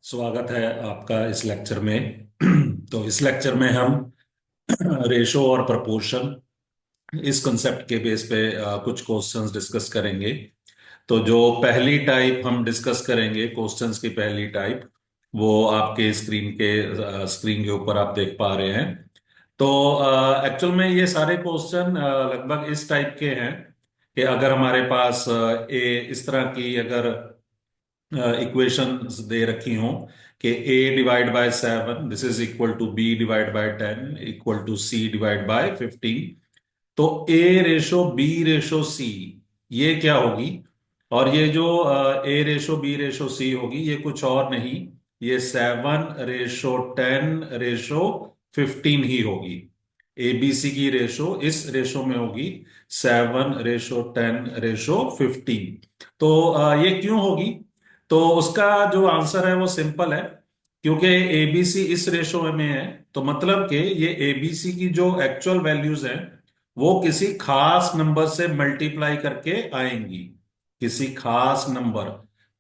स्वागत है आपका इस लेक्चर में। तो इस लेक्चर में हम रेशो और प्रपोर्शन इस कंसेप्ट के बेस पे कुछ क्वेश्चंस डिस्कस करेंगे। तो जो पहली टाइप हम डिस्कस करेंगे, क्वेश्चंस की पहली टाइप, वो आपके स्क्रीन के ऊपर आप देख पा रहे हैं। तो एक्चुअल में ये सारे क्वेश्चन लगभग इस टाइप के हैं कि अगर हमारे पास इस तरह की अगर इक्वेशंस दे रखी हों कि a divide by 7 this is equal to b divide by 10 equal to c divide by 15। तो a ratio b ratio c ये क्या होगी? और ये जो a ratio b ratio c होगी ये कुछ और नहीं, ये 7:10:15 ही होगी। ए बी सी की रेशो इस रेशो में होगी 7:10:15। तो ये क्यों होगी? तो उसका जो आंसर है वो सिंपल है, क्योंकि एबीसी इस रेशो में है। तो मतलब कि ये एबीसी की जो एक्चुअल वैल्यूज हैं वो किसी खास नंबर से मल्टीप्लाई करके आएंगी। किसी खास नंबर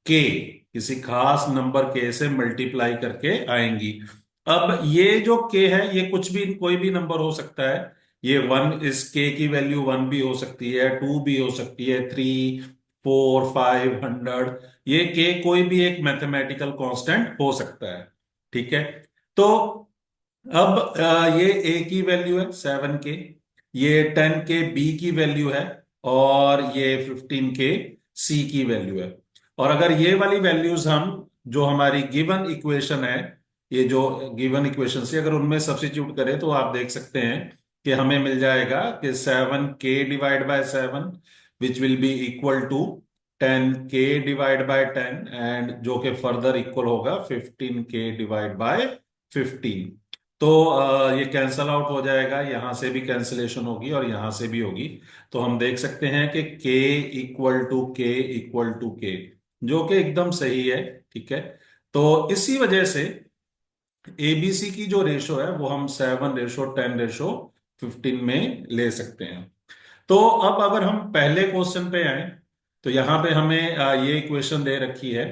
के किसी खास नंबर के से मल्टीप्लाई करके आएंगी। अब ये जो के है ये कुछ भी कोई भी नंबर हो सकता है। ये वन, इस के की वैल्यू वन भी हो सकती है, टू भी हो सकती है, थ्री, फोर, 500। ये के कोई भी एक मैथमेटिकल कांस्टेंट हो सकता है। ठीक है। तो अब ये ए की वैल्यू है 7 के, ये 10 के बी की वैल्यू है, और ये 15 के सी की वैल्यू है। और अगर ये वाली वैल्यूज हम, जो हमारी गिवन इक्वेशन है, ये जो गिवन इक्वेशन से अगर उनमें सब्स्टिट्यूट करें तो आप देख सकते हैं कि हमें मिल जाएगा कि 7 के divide by 7 which will be equal to 10 के डिवाइड बाय 10, एंड जो कि फर्दर इक्वल होगा 15 के डिवाइड बाय 15। तो ये कैंसल आउट हो जाएगा, यहां से भी कैंसिलेशन होगी और यहां से भी होगी। तो हम देख सकते हैं कि k = k, जो कि एकदम सही है। ठीक है। तो इसी वजह से एबीसी की जो रेशो है वो हम 7:10:15 में ले सकते हैं। तो अब अगर हम पहले क्वेश्चन पे आए, तो यहां पे हमें ये इक्वेशन दे रखी है।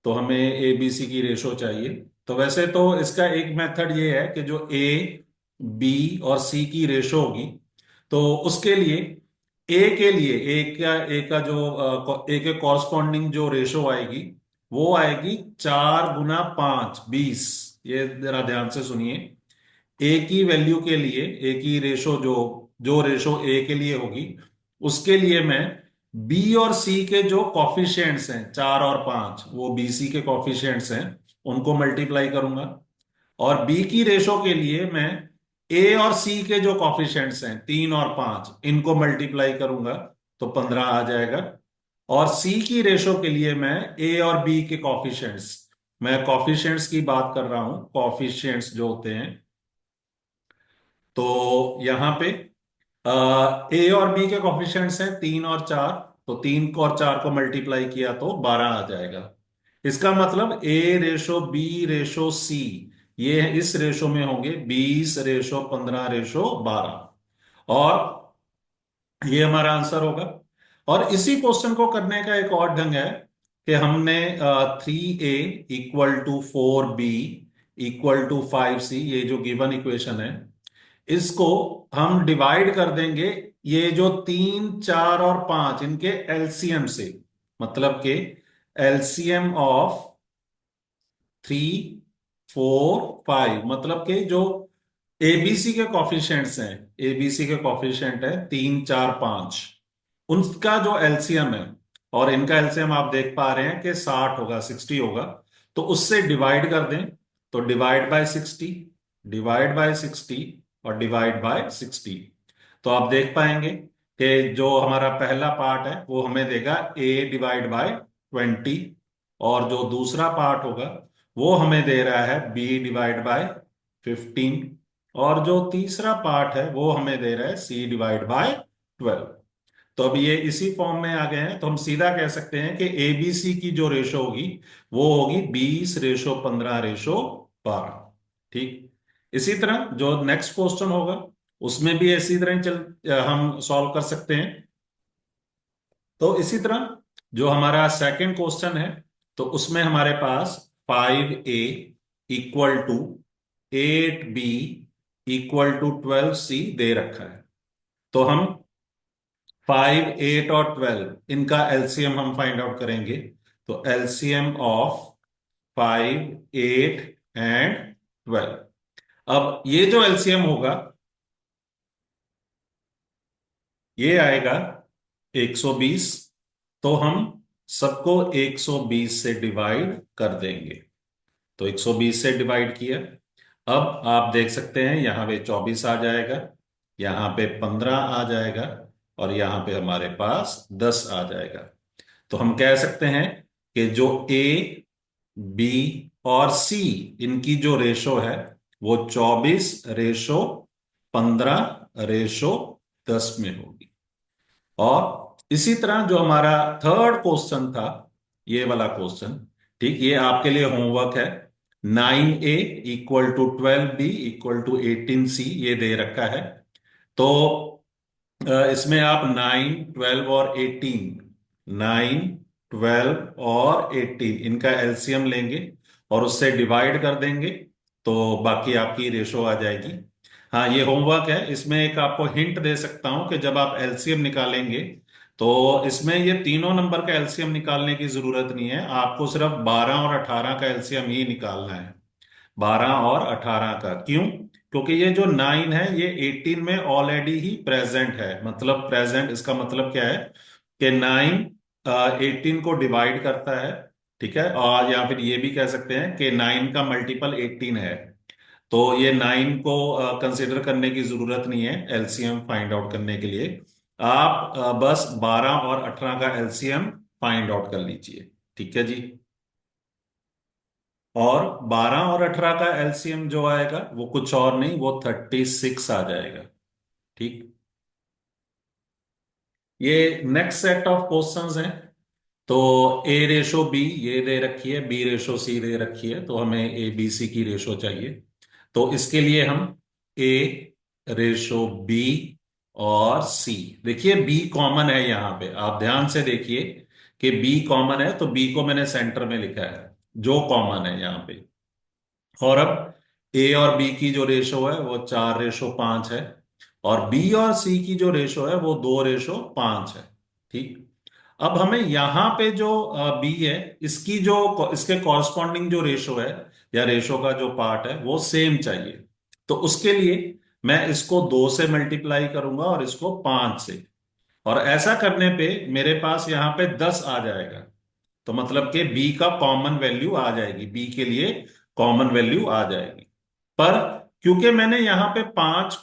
तो हमें ए बी सी की रेशो चाहिए। तो वैसे तो इसका एक मेथड ये है कि जो ए, बी और सी की रेशो होगी, तो उसके लिए ए के कॉरस्पॉन्डिंग जो रेशो आएगी वो आएगी 4 × 5 20। ये जरा ध्यान से सुनिए। ए की वैल्यू के लिए, ए की रेशो जो जो रेशो ए के लिए होगी, उसके लिए मैं बी और सी के जो कॉफिशिएंट्स हैं 4 और 5, वो बी सी के कॉफिशिएंट्स हैं, उनको मल्टीप्लाई करूंगा। और बी की रेशो के लिए मैं ए और सी के जो कॉफिशिएंट्स हैं 3 और 5, इनको मल्टीप्लाई करूंगा, तो 15 आ जाएगा। और सी की रेशो के लिए मैं ए और बी के कॉफिशिएंट्स, मैं कॉफिशिएंट्स की बात कर रहा हूं, कॉफिशिएंट्स जो होते हैं, तो यहां पे ए और बी के कॉफिशिएंट्स हैं 3 और 4। तो 3 और 4 को मल्टीप्लाई किया तो 12 आ जाएगा। इसका मतलब ए रेशो बी रेशो सी, ये इस रेशो में होंगे 20:15:12। और ये हमारा आंसर होगा। और इसी क्वेश्चन को करने का एक और ढंग है कि हमने 3a = 4b = 5c, ये जो गिवन इक्वेशन है, इसको हम डिवाइड कर देंगे ये जो 3, 4 और 5 इनके एलसीएम से। मतलब के एलसीएम ऑफ 3, 4, 5, मतलब के जो एबीसी के कॉफिशिएंट्स हैं, एबीसी के कॉफिशिएंट है 3, 4, 5, उनका जो एलसीएम है, और इनका एलसीएम आप देख पा रहे हैं कि 60 होगा, 60 होगा। तो उससे डिवाइड कर दें, तो डिवाइड बाय 60 और डिवाइड बाय 60। तो आप देख पाएंगे कि जो हमारा पहला पार्ट है वो हमें देगा a/20, और जो दूसरा पार्ट होगा वो हमें दे रहा है b/15, और जो तीसरा पार्ट है वो हमें दे रहा है c/12। तो अब ये इसी फॉर्म में आ गए हैं, तो हम सीधा कह सकते हैं कि एबीसी की जो रेशो होगी वो होगी 20:15:12। ठीक। इसी तरह जो नेक्स्ट क्वेश्चन होगा उसमें भी इसी तरह ही हम सॉल्व कर सकते हैं। तो इसी तरह जो हमारा सेकंड क्वेश्चन है, तो उसमें हमारे पास 5A equal to 8B equal to 12C दे रखा है। तो हम 5, 8 और 12 इनका एलसीएम हम फाइंड आउट करेंगे। तो एलसीएम ऑफ 5, 8 एंड 12। अब ये जो एलसीएम होगा ये आएगा 120। तो हम सबको 120 से डिवाइड कर देंगे। तो 120 से डिवाइड किया। अब आप देख सकते हैं यहां पे 24 आ जाएगा, यहां पे 15 आ जाएगा, और यहां पे हमारे पास 10 आ जाएगा। तो हम कह सकते हैं कि जो ए, बी और सी इनकी जो रेशो है वो 24:15:10 में होगी। और इसी तरह जो हमारा थर्ड क्वेश्चन था, ये वाला क्वेश्चन, ठीक, ये आपके लिए होमवर्क है। 9A equal to 12B equal to 18C ये दे रखा है। तो इसमें आप 9, 12 और 18, 9, 12 और 18 इनका एलसीएम लेंगे और उससे डिवाइड कर देंगे। तो बाकी आपकी रेशो आ जाएगी। हाँ, ये होमवर्क है। इसमें एक आपको हिंट दे सकता हूं कि जब आप एलसीएम निकालेंगे तो इसमें ये तीनों नंबर का एलसीएम निकालने की जरूरत नहीं है, आपको सिर्फ 12 और 18 का एलसीएम ही निकालना है। 12 और 18 का क्यों? क्योंकि ये जो 9 है ये 18 में ऑलरेडी ही प्रेजेंट है। मतलब प्रेजेंट इसका मतलब क्या है कि 9 18 को डिवाइड करता है, ठीक है। और या फिर ये भी कह सकते हैं कि 9 का मल्टीपल 18 है। तो ये 9 को कंसिडर करने की जरूरत नहीं है एलसीएम फाइंड आउट करने के लिए। आप बस 12 और 18 का एलसीएम फाइंड आउट कर लीजिए, ठीक है जी। और 12 और 18 का एलसीएम जो आएगा वो कुछ और नहीं, वो 36 आ जाएगा, ठीक। ये नेक्स्ट सेट ऑफ क्वेश्चंस हैं। तो ए रेशो बी ये दे रखी है, बी रेशो सी दे रखी है, तो हमें ए बी सी की रेशो चाहिए। तो इसके लिए हम ए रेशो बी और सी, देखिए बी कॉमन है यहां पे, आप ध्यान से देखिए कि बी कॉमन है, तो बी को मैंने सेंटर में लिखा है जो कॉमन है यहां पे। और अब ए और बी की जो रेशो है वो 4:5 है, और बी और सी की जो रेशो है वो 2:5 है, ठीक। अब हमें यहां पे जो बी है इसकी जो इसके कॉरस्पॉन्डिंग जो रेशो है या रेशो का जो पार्ट है वो सेम चाहिए। तो उसके लिए मैं इसको 2 से मल्टीप्लाई करूंगा और इसको 5 से। और ऐसा करने पे मेरे पास यहाँ पे 10 आ जाएगा। तो मतलब कि बी का कॉमन वैल्यू आ जाएगी, बी के लिए कॉमन वैल्यू आ जाएगी। पर क्योंकि मैंने यहां पे 5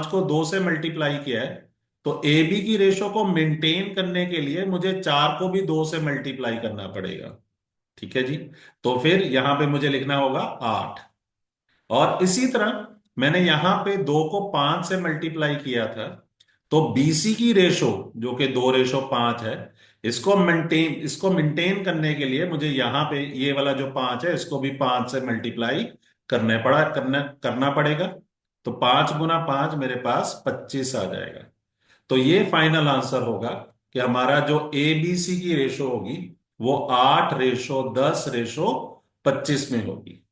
को 2 से मल्टीप्लाई किया है, तो ए बी की रेशो को मेंटेन करने के लिए मुझे 4 को भी 2 से मल्टीप्लाई करना पड़ेगा, ठीक है जी। तो फिर यहां पे मुझे लिखना होगा 8। और इसी तरह मैंने यहां पे 2 को 5 से मल्टीप्लाई किया था, तो बीसी की रेशो जो कि 2:5 है, इसको मेंटेन करने के लिए मुझे यहां पे ये वाला जो 5 है इसको भी 5 से मल्टीप्लाई करना पड़ेगा। तो 5 × 5 मेरे पास 25 आ जाएगा। तो ये फाइनल आंसर होगा कि हमारा जो ए बी सी की रेशो होगी वो 8:10:25 में होगी।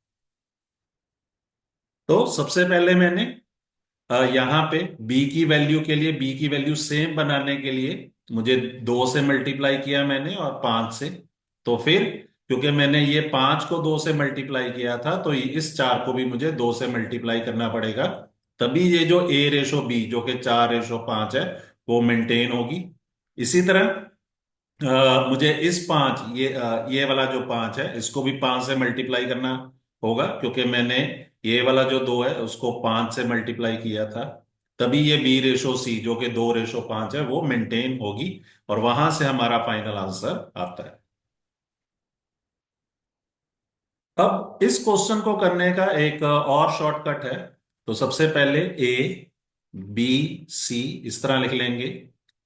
तो सबसे पहले मैंने यहाँ पे बी की वैल्यू के लिए, बी की वैल्यू सेम बनाने के लिए मुझे 2 से मल्टीप्लाई किया मैंने और 5 से। तो फिर क्योंकि मैंने ये 5 को 2 से मल्टीप्लाई किया था, तो इस 4 को भी मुझे 2 से मल्टीप्लाई करना पड़ेगा। तभी ये जो ए रेशो बी जो कि 4:5 है वो मेंटेन होगी। इसी तरह मुझे इस 5 ये वाला जो 5 है इसको भी 5 से मल्टीप्लाई करना होगा, क्योंकि मैंने ये वाला जो 2 है उसको 5 से मल्टीप्लाई किया था। तभी ये बी रेशो सी जो कि 2:5 है वो मेंटेन होगी, और वहां से हमारा फाइनल आंसर आता है। अब इस क्वेश्चन को करने का एक और शॉर्टकट है। तो सबसे पहले ए बी सी इस तरह लिख लेंगे।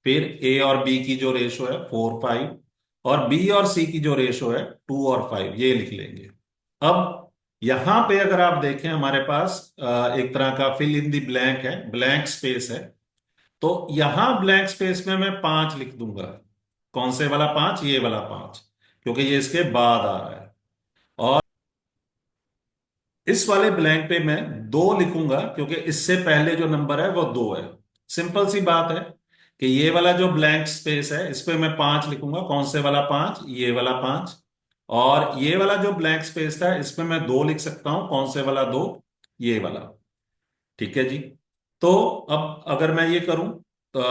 फिर ए और बी की जो रेशो है 4:5, और बी और सी की जो रेशो है 2:5 ये लिख लेंगे। अब यहां पे अगर आप देखें हमारे पास एक तरह का फिल इन दी ब्लैंक है, ब्लैंक स्पेस है। तो यहां ब्लैंक स्पेस में मैं 5 लिख दूंगा। कौन से वाला 5? ये वाला 5, क्योंकि ये इसके बाद आ रहा है। इस वाले ब्लैंक पे मैं 2 लिखूंगा क्योंकि इससे पहले जो नंबर है वो 2 है। सिंपल सी बात है कि ये वाला जो ब्लैंक स्पेस है इस पे मैं 5 लिखूंगा। कौन से वाला 5? ये वाला 5। और ये वाला जो ब्लैंक स्पेस था इसमें मैं 2 लिख सकता हूं। कौन से वाला 2? ये वाला। ठीक है जी। तो अब अगर मैं ये करूं तो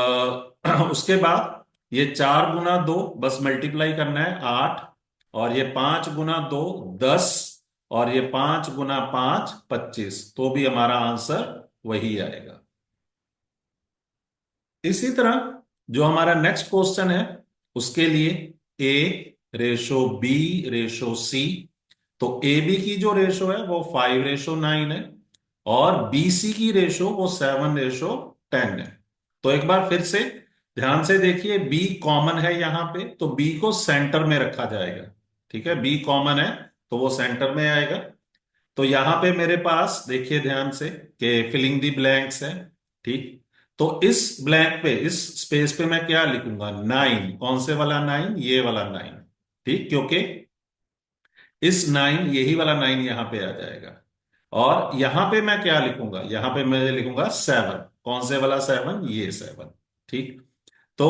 उसके बाद ये 4 गुना 2 बस मल्टीप्लाई करना है 8। और ये 5 गुना 2 10। और ये 5 गुना 5 25। तो भी हमारा आंसर वही आएगा। इसी तरह जो हमारा नेक्स्ट क्वेश्चन है उसके लिए ए रेशो बी रेशो सी। तो ए बी की जो रेशो है वो 5:9 है। और बी सी की रेशो वो 7:10 है। तो एक बार फिर से ध्यान से देखिए, बी कॉमन है यहां पे तो बी को सेंटर में रखा जाएगा। ठीक है, बी कॉमन है तो वो सेंटर में आएगा। तो यहां पे मेरे पास देखिए ध्यान से कि फिलिंग दी ब्लैंक्स है। ठीक। तो इस ब्लैंक पे, इस स्पेस पे मैं क्या लिखूंगा? 9। कौन से वाला 9? ये वाला 9। ठीक, क्योंकि इस 9, यही वाला 9 यहां पे आ जाएगा। और यहां पे मैं क्या लिखूंगा? यहां पे मैं लिखूंगा 7। कौन से वाला 7? ये 7। ठीक। तो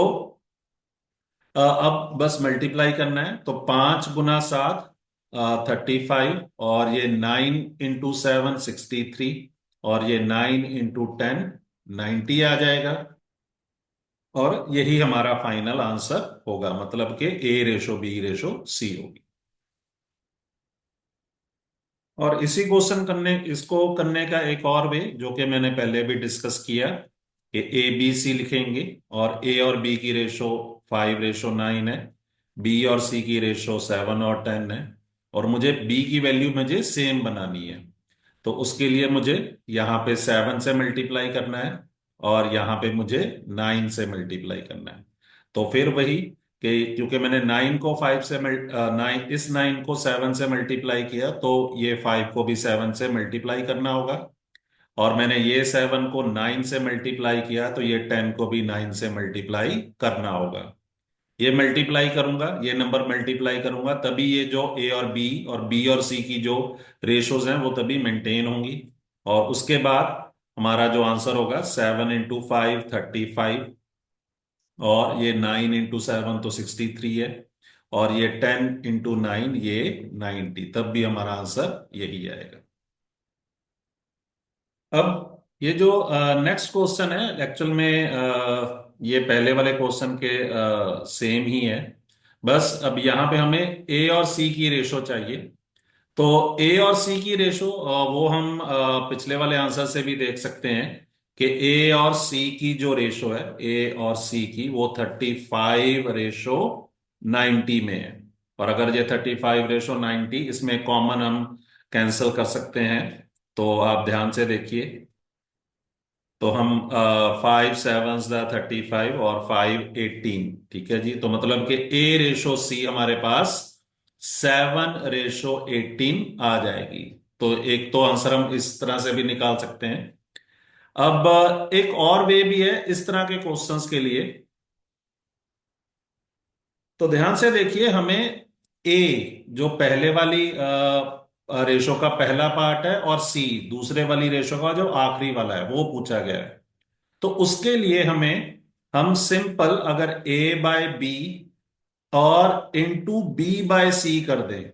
अब बस मल्टीप्लाई करना है। तो 5 गुना 7 35। और ये 9 × 7 63। और ये 9 × 10 90 आ जाएगा। और यही हमारा फाइनल आंसर होगा, मतलब कि ए रेशो बी रेशो सी होगी। और इसी क्वेश्चन करने इसको करने का एक और वे जो कि मैंने पहले भी डिस्कस किया कि ए बी सी लिखेंगे। और ए और बी की रेशो 5:9 है। बी और सी की रेशो 7 और 10 है। और मुझे बी की वैल्यू मुझे सेम बनानी है। तो उसके लिए मुझे यहाँ पे 7 से मल्टीप्लाई करना है। और यहाँ पे मुझे 9 से मल्टीप्लाई करना है। तो फिर वही कि क्योंकि मैंने 9 को 5 से 9, इस 9 को 7 से मल्टीप्लाई किया तो ये 5 को भी 7 से मल्टीप्लाई करना होगा। और मैंने ये 7 को 9 से मल्टीप्लाई किया तो ये 10 को भी 9 से मल्टीप्लाई करना होगा। ये मल्टीप्लाई करूंगा, ये नंबर मल्टीप्लाई करूंगा, तभी ये जो ए और बी और सी की जो रेशोज हैं वो तभी मेंटेन होंगी। और उसके बाद हमारा जो आंसर होगा 7 × 5 35। और ये 9 × 7 तो 63 है। और ये 10 × 9 ये 90। तब भी हमारा आंसर यही आएगा। अब ये जो नेक्स्ट क्वेश्चन है एक्चुअल में ये पहले वाले क्वेश्चन के सेम ही है। बस अब यहाँ पे हमें ए और सी की रेशो चाहिए। तो ए और सी की रेशो वो हम पिछले वाले आंसर से भी देख सकते हैं कि ए और सी की जो रेशो है, ए और सी की वो 35:90 में है। और अगर ये 35:90, इसमें कॉमन हम कैंसिल कर सकते हैं। तो आप ध्यान से देखिए। तो हम 5 7 35 और 5 18। ठीक है जी। तो मतलब कि ए रेशो सी हमारे पास 7:18 आ जाएगी। तो एक तो आंसर हम इस तरह से भी निकाल सकते हैं। अब एक और वे भी है इस तरह के क्वेश्चंस के लिए। तो ध्यान से देखिए, हमें ए जो पहले वाली रेशो का पहला पार्ट है और सी दूसरे वाली रेशो का जो आखिरी वाला है वो पूछा गया है। तो उसके लिए हम सिंपल अगर ए बाय बी और इंटू बी बाय सी कर दें।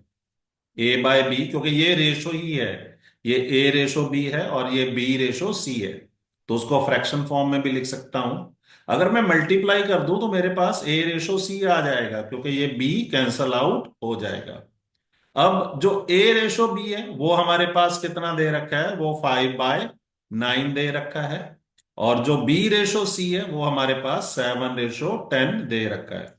ए बाय बी, क्योंकि ये रेशो ही है। ये ए रेशो बी है और ये बी रेशो सी है। तो उसको फ्रैक्शन फॉर्म में भी लिख सकता हूं। अगर मैं मल्टीप्लाई कर दूं तो मेरे पास ए रेशो सी आ जाएगा क्योंकि ये बी कैंसल आउट हो जाएगा। अब जो ए रेशो बी है वो हमारे पास कितना दे रखा है? वो 5/9 दे रखा है। और जो बी रेशो सी है वो हमारे पास 7:10 दे रखा है।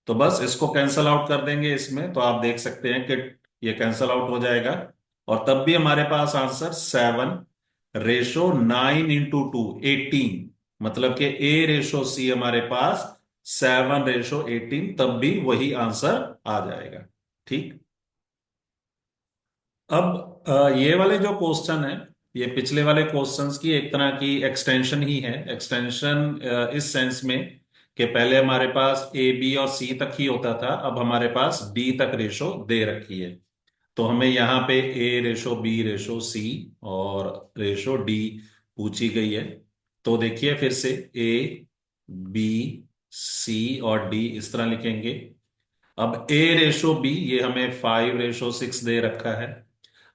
तो बस इसको कैंसल आउट कर देंगे इसमें, तो आप देख सकते हैं कि ये कैंसल आउट हो जाएगा। और तब भी हमारे पास आंसर 7:9 × 2 18। मतलब कि ए रेशो सी हमारे पास 7:18, तब भी वही आंसर आ जाएगा। ठीक। अब ये वाले जो क्वेश्चन है ये पिछले वाले क्वेश्चंस की एक तरह की एक्सटेंशन ही है। एक्सटेंशन इस सेंस में कि पहले हमारे पास ए बी और सी तक ही होता था, अब हमारे पास डी तक रेशो दे रखी है। तो हमें यहाँ पे ए रेशो बी रेशो सी और रेशो डी पूछी गई है। तो देखिए फिर से ए बी सी और डी इस तरह लिखेंगे। अब ए रेशो बी ये हमें 5:6 दे रखा है।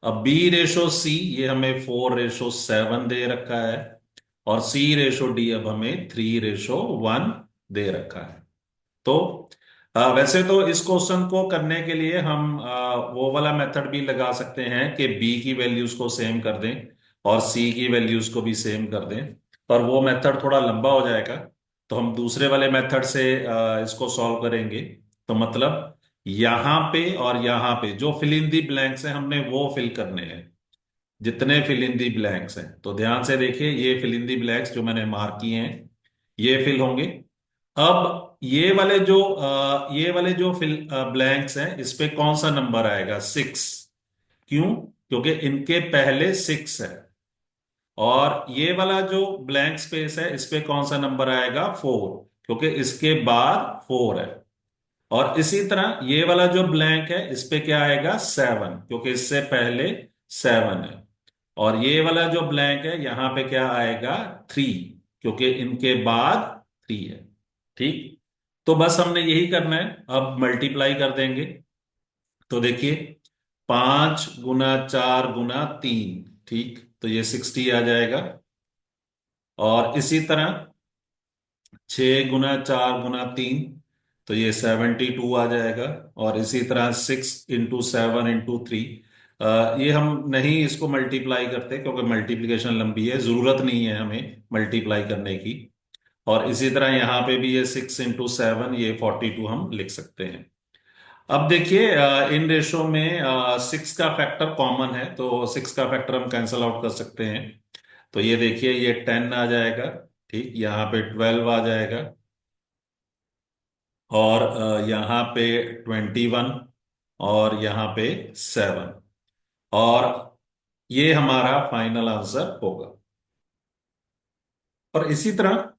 अब बी रेशो सी ये हमें 4:7 दे रखा है। और सी रेशो डी अब हमें 3:1 दे रखा है। तो वैसे तो इस क्वेश्चन को करने के लिए हम वो वाला मेथड भी लगा सकते हैं कि बी की वैल्यूज को सेम कर दें और सी की वैल्यूज को भी सेम कर दें, पर वो मेथड थोड़ा लंबा हो जाएगा। तो हम दूसरे वाले मेथड से इसको सॉल्व करेंगे। तो मतलब यहाँ पे और यहाँ पे जो फिल इन दी ब्लैंक्स हैं हमने वो फिल करने हैं, जितने फिल इन दी ब्लैंक्स हैं। तो ध्यान से देखिए, ये फिल इन दी ब्लैंक्स जो मैंने मार्क किए हैं ये फिल होंगे। अब ये वाले जो फिल ब्लैंक्स हैं इस पे कौन सा नंबर आएगा? 6। क्यों? क्योंकि इनके पहले 6 है। और ये वाला जो ब्लैंक स्पेस है इस पे कौन सा नंबर आएगा? 4, क्योंकि इसके बाद 4 है। और इसी तरह ये वाला जो ब्लैंक है इस पे क्या आएगा? 7, क्योंकि इससे पहले 7 है। और ये वाला जो ब्लैंक है यहां पे क्या आएगा? 3, क्योंकि इनके बाद 3 है। ठीक। तो बस हमने यही करना है, अब मल्टीप्लाई कर देंगे। तो देखिए 5 × 4 × 3, ठीक, तो ये 60 आ जाएगा। और इसी तरह 6 × 4 × 3, तो ये 72 आ जाएगा। और इसी तरह 6 × 7 × 3, ये हम नहीं इसको मल्टीप्लाई करते क्योंकि मल्टीप्लिकेशन लंबी है, जरूरत नहीं है हमें मल्टीप्लाई करने की। और इसी तरह यहाँ पे भी ये 6 × 7 ये 42 हम लिख सकते हैं। अब देखिए इन रेशो में 6 का फैक्टर कॉमन है, तो 6 का फैक्टर हम कैंसल आउट कर सकते हैं। तो ये देखिए ये 10 आ जाएगा, ठीक, यहाँ पे 12 आ जाएगा। और यहाँ पे 21 और यहाँ पे 7। और ये हमारा फाइनल आंसर होगा। और इसी तरह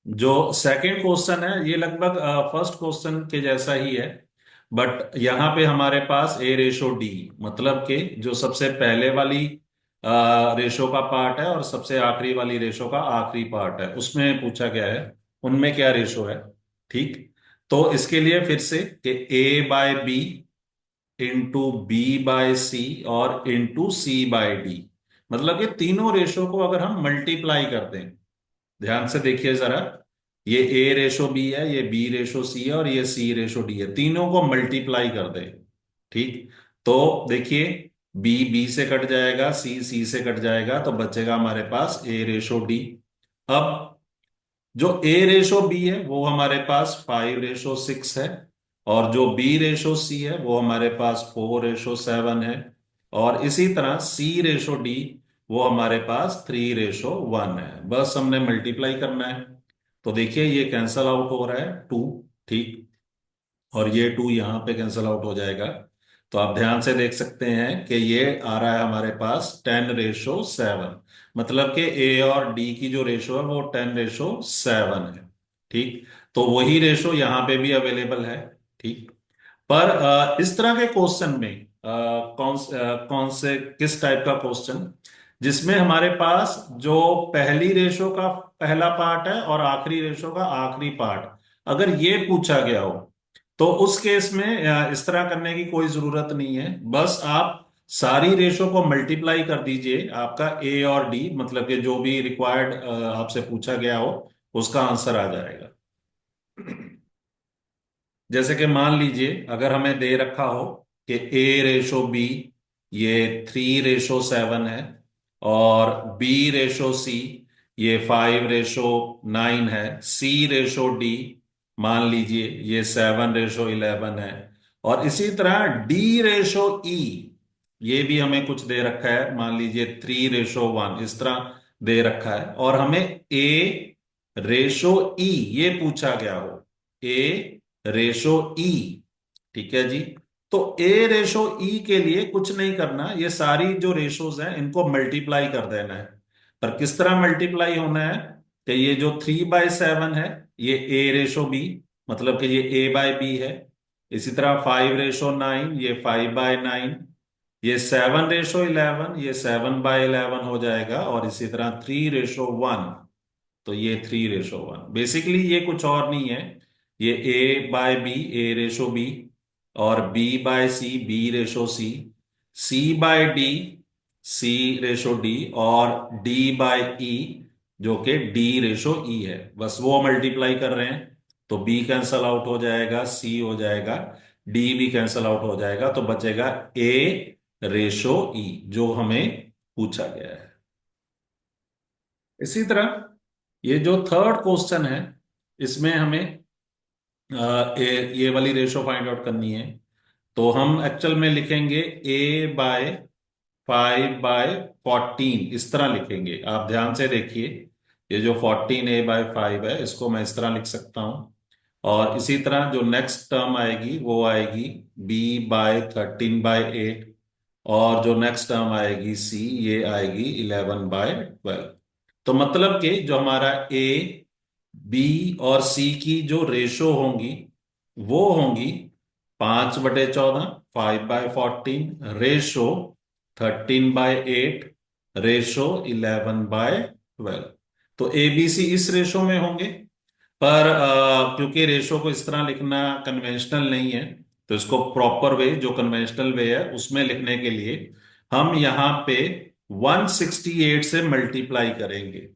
जो सेकंड क्वेश्चन है ये लगभग फर्स्ट क्वेश्चन के जैसा ही है, बट यहाँ पे हमारे पास ए रेशो डी, मतलब कि जो सबसे पहले वाली रेशो का पार्ट है और सबसे आखिरी वाली रेशो का आखिरी पार्ट है उसमें पूछा गया है, उनमें क्या रेशो है। ठीक। तो इसके लिए फिर से कि A by B into B by C और इंटू सी बाय डी, मतलब ये तीनों रेशो को अगर हम मल्टीप्लाई कर दें, ध्यान से देखिए जरा, ये ए रेशो बी है, ये बी रेशो सी है और ये सी रेशो डी है, तीनों को मल्टीप्लाई कर दे। ठीक। तो देखिए बी बी से कट जाएगा, सी सी से कट जाएगा, तो बचेगा हमारे पास ए रेशो डी। अब जो ए रेशो बी है वो हमारे पास 5:6 है। और जो बी रेशो सी है वो हमारे पास 4:7 है। और इसी तरह सी रेशो डी वो हमारे पास 3:1 है। बस हमने मल्टीप्लाई करना है। तो देखिए ये कैंसल आउट हो रहा है 2, ठीक, और ये 2 यहां पे कैंसल आउट हो जाएगा। तो आप ध्यान से देख सकते हैं कि ये आ रहा है हमारे पास 10:7, मतलब कि ए और डी की जो रेशो है वो 10:7 है। ठीक। तो वही रेशो यहां पे भी अवेलेबल है। ठीक। पर इस तरह के क्वेश्चन में कौन से किस टाइप का क्वेश्चन जिसमें हमारे पास जो पहली रेशो का पहला पार्ट है और आखिरी रेशो का आखिरी पार्ट अगर ये पूछा गया हो, तो उस केस में इस तरह करने की कोई जरूरत नहीं है। बस आप सारी रेशो को मल्टीप्लाई कर दीजिए, आपका ए और डी मतलब कि जो भी रिक्वायर्ड आपसे पूछा गया हो उसका आंसर आ जाएगा। जैसे कि मान लीजिए अगर हमें दे रखा हो कि ए रेशो बी ये 3:7 है और बी रेशो सी ये 5:9 है, सी रेशो डी मान लीजिए ये 7:11 है, और इसी तरह डी रेशो ई ये भी हमें कुछ दे रखा है, मान लीजिए 3:1 इस तरह दे रखा है। और हमें ए रेशो ई ये पूछा गया हो, ए रेशो ई, ठीक है जी। तो ए रेशो ई के लिए कुछ नहीं करना, ये सारी जो रेशोज हैं इनको मल्टीप्लाई कर देना है। पर किस तरह मल्टीप्लाई होना है कि ये जो 3/7 है ये ए रेशो बी, मतलब कि ये ए बाय बी है। इसी तरह 5:9 ये 5/9, ये 7:11, ये 7/11 हो जाएगा, और इसी तरह 3:1, तो ये 3:1। बेसिकली ये कुछ और नहीं है, ये A/B, A/B, और B/C, B/C, C/D, C/D, और D/E, जो कि D/E है। बस वो मल्टीप्लाई कर रहे हैं, तो B कैंसल आउट हो जाएगा, C हो जाएगा, D भी कैंसल आउट हो जाएगा, तो बचेगा A/E, जो हमें पूछा गया है। इसी तरह ये जो थर्ड क्वेश्चन है, इसमें हमें ये वाली रेशो फाइंड आउट करनी है। तो हम एक्चुअल में लिखेंगे A/5/14, इस तरह लिखेंगे। आप ध्यान से देखिए, ये जो 14 A/5 है, इसको मैं इस तरह लिख सकता हूं। और इसी तरह जो नेक्स्ट टर्म आएगी वो आएगी B/13/8, और जो नेक्स्ट टर्म आएगी C, ये आएगी 11/12। तो मतलब कि जो हमारा ए, बी और सी की जो रेशो होंगी वो होंगी 5/14, 5/14, रेशो 13/8, रेशो 11/12। तो ए बी सी इस रेशो में होंगे। पर क्योंकि रेशो को इस तरह लिखना कन्वेंशनल नहीं है, तो इसको प्रॉपर वे, जो कन्वेंशनल वे है उसमें लिखने के लिए हम यहां पे 168 से मल्टीप्लाई करेंगे।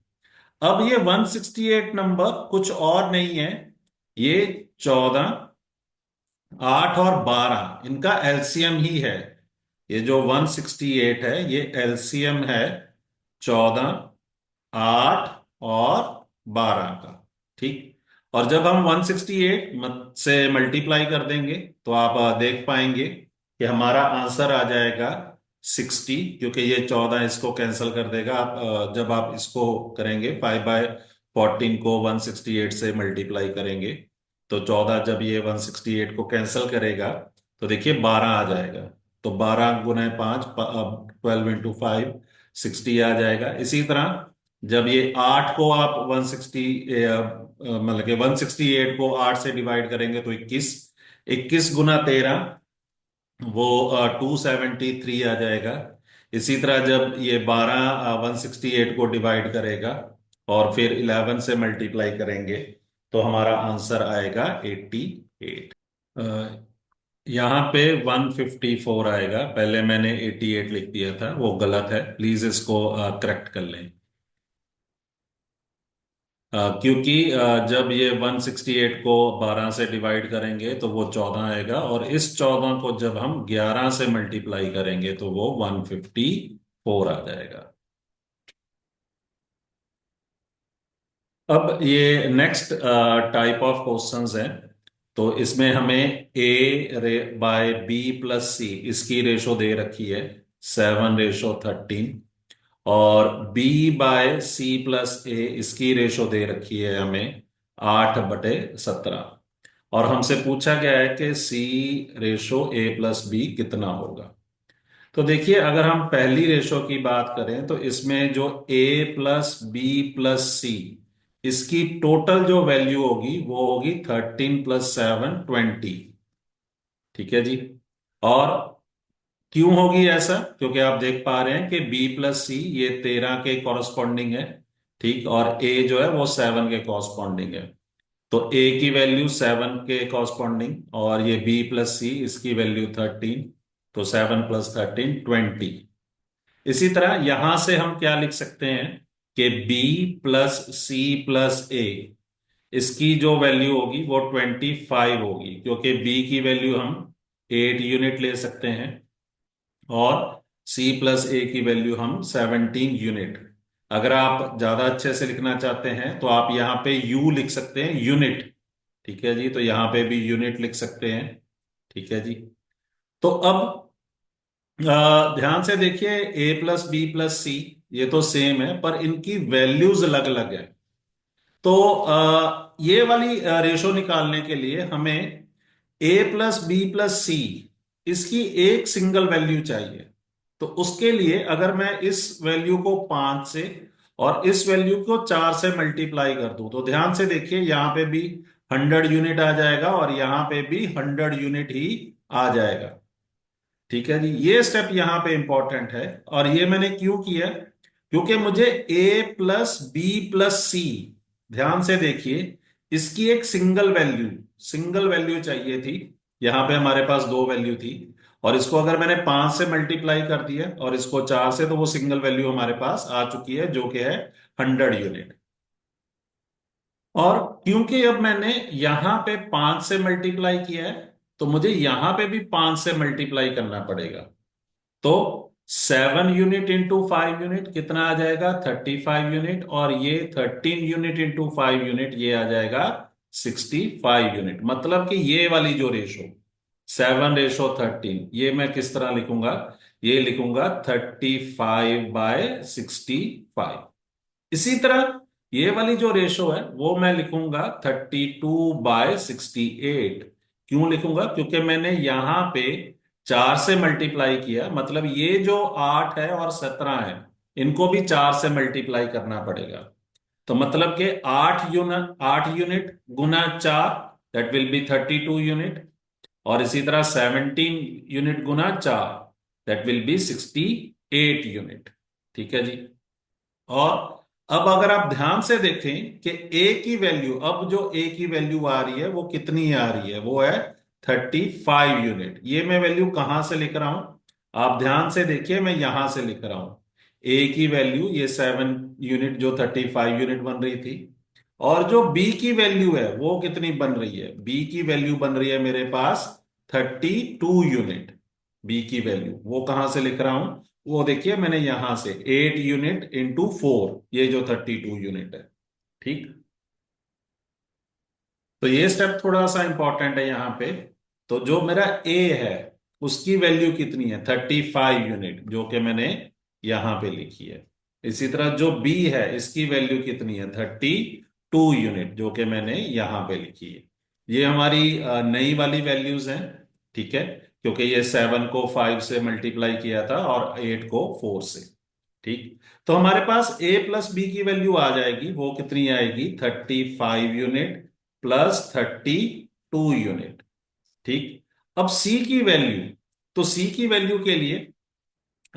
अब ये 168 नंबर कुछ और नहीं है, ये 14, 8 और 12 इनका एलसीएम ही है। ये जो 168 है, ये एलसीएम है 14, 8 और 12 का। ठीक। और जब हम 168 से मल्टीप्लाई कर देंगे, तो आप देख पाएंगे कि हमारा आंसर आ जाएगा 60, क्योंकि ये 14 इसको कैंसिल कर देगा। आप जब आप इसको करेंगे, 5/14 को 168 से मल्टीप्लाई करेंगे, तो 14 जब ये 168 को कैंसिल करेगा, तो देखिए 12 आ जाएगा। तो 12 × 5, 12 × 5, 60 आ जाएगा। इसी तरह जब ये 8 को आप 160, मतलब कि 168 को 8 से डिवाइड करेंगे, तो 21, 21 × 13, वो 273 आ जाएगा। इसी तरह जब ये 12 168 को डिवाइड करेगा और फिर 11 से मल्टीप्लाई करेंगे, तो हमारा आंसर आएगा 88। यहाँ पे 154 आएगा, पहले मैंने 88 लिख दिया था, वो गलत है, प्लीज इसको करेक्ट कर लें। क्योंकि जब ये 168 को 12 से डिवाइड करेंगे तो वो 14 आएगा, और इस 14 को जब हम 11 से मल्टीप्लाई करेंगे तो वो 154 आ जाएगा। अब ये नेक्स्ट टाइप ऑफ क्वेश्चंस हैं। तो इसमें हमें A/B+C इसकी रेशो दे रखी है 7:13, और B/C+A इसकी रेशो दे रखी है हमें 8/17, और हमसे पूछा गया है कि C/A+B कितना होगा। तो देखिए, अगर हम पहली रेशो की बात करें, तो इसमें जो A+B+C इसकी टोटल जो वैल्यू होगी वो होगी 13 + 7 20। ठीक है जी। और क्यों होगी ऐसा? क्योंकि आप देख पा रहे हैं कि B+C ये 13 के कॉरस्पॉन्डिंग है। ठीक। और A जो है वो 7 के कॉरस्पॉन्डिंग है। तो A की वैल्यू 7 के कॉरस्पॉन्डिंग, और ये B+C इसकी वैल्यू 13, तो 7 + 13 20। इसी तरह यहां से हम क्या लिख सकते हैं कि B+C+A इसकी जो वैल्यू होगी वो 25 होगी, क्योंकि B की वैल्यू हम 8 यूनिट ले सकते हैं, और C+A की वैल्यू हम 17 यूनिट। अगर आप ज्यादा अच्छे से लिखना चाहते हैं तो आप यहाँ पे U लिख सकते हैं, यूनिट। ठीक है जी, तो यहाँ पे भी यूनिट लिख सकते हैं। ठीक है जी। तो अब ध्यान से देखिए, A+B+C ये तो सेम है, पर इनकी वैल्यूज अलग अलग है। तो ये वाली रेशो निकालने के लिए हमें A+B+C इसकी एक सिंगल वैल्यू चाहिए। तो उसके लिए अगर मैं इस वैल्यू को 5 से और इस वैल्यू को 4 से मल्टीप्लाई कर दूं, तो ध्यान से देखिए, यहां पे भी 100 यूनिट आ जाएगा और यहां पे भी 100 यूनिट ही आ जाएगा। ठीक है जी, ये स्टेप यहां पे इंपॉर्टेंट है। और ये मैंने क्यों किया? क्योंकि मुझे ए प्लस बी प्लस सी, ध्यान से देखिए, इसकी एक सिंगल वैल्यू चाहिए थी। यहां पे हमारे पास दो वैल्यू थी, और इसको अगर मैंने 5 से मल्टीप्लाई कर दिया और इसको 4 से, तो वो सिंगल वैल्यू हमारे पास आ चुकी है, जो कि है 100 यूनिट। और क्योंकि अब मैंने यहां पे 5 से मल्टीप्लाई किया है, तो मुझे यहां पे भी 5 से मल्टीप्लाई करना पड़ेगा। तो 7 यूनिट इंटू 5 यूनिट कितना आ जाएगा? 35 यूनिट। और ये 13 यूनिट इंटू 5 यूनिट, ये आ जाएगा 65 यूनिट। मतलब कि ये वाली जो रेशो 7:13, ये मैं किस तरह लिखूंगा? ये लिखूंगा 35/65। इसी तरह ये वाली जो रेशो है वो मैं लिखूंगा 32/68। क्यों लिखूंगा? क्योंकि मैंने यहां पे 4 से मल्टीप्लाई किया, मतलब ये जो 8 है और 17 है, इनको भी 4 से मल्टीप्लाई करना पड़ेगा। तो मतलब कि 8 unit Guna 4, that will be 32 unit. और इसी तरह 17 unit Guna 4, that will be 68 unit. ठीक है जी। और अब अगर आप ध्यान से देखें कि ए की वैल्यू, अब जो ए की वैल्यू आ रही है वो कितनी आ रही है? वो है 35 यूनिट। ये मैं वैल्यू कहां से लिख रहा हूं? आप ध्यान से देखिए, मैं यहां से लिख रहा हूं। ए की वैल्यू ये 7 यूनिट, जो 35 यूनिट बन रही थी। और जो बी की वैल्यू है वो कितनी बन रही है? बी की वैल्यू बन रही है मेरे पास 32 यूनिट। बी की वैल्यू वो कहां से लिख रहा हूं? वो देखिए, मैंने यहां से 8 यूनिट इंटू 4, ये जो 32 यूनिट है। ठीक। तो ये स्टेप थोड़ा सा इंपॉर्टेंट है यहाँ पे। तो जो मेरा ए है उसकी वैल्यू कितनी है? 35 यूनिट, जो कि मैंने यहां पे लिखी है। इसी तरह जो बी है इसकी वैल्यू कितनी है? 32 यूनिट, जो कि मैंने यहां पे लिखी है। ये हमारी नई वाली वैल्यूज हैं। ठीक है, क्योंकि ये 7 को 5 से मल्टीप्लाई किया था और 8 को 4 से। ठीक। तो हमारे पास ए प्लस बी की वैल्यू आ जाएगी, वो कितनी आएगी? 35 यूनिट प्लस 32 यूनिट। ठीक। अब सी की वैल्यू, तो सी की वैल्यू के लिए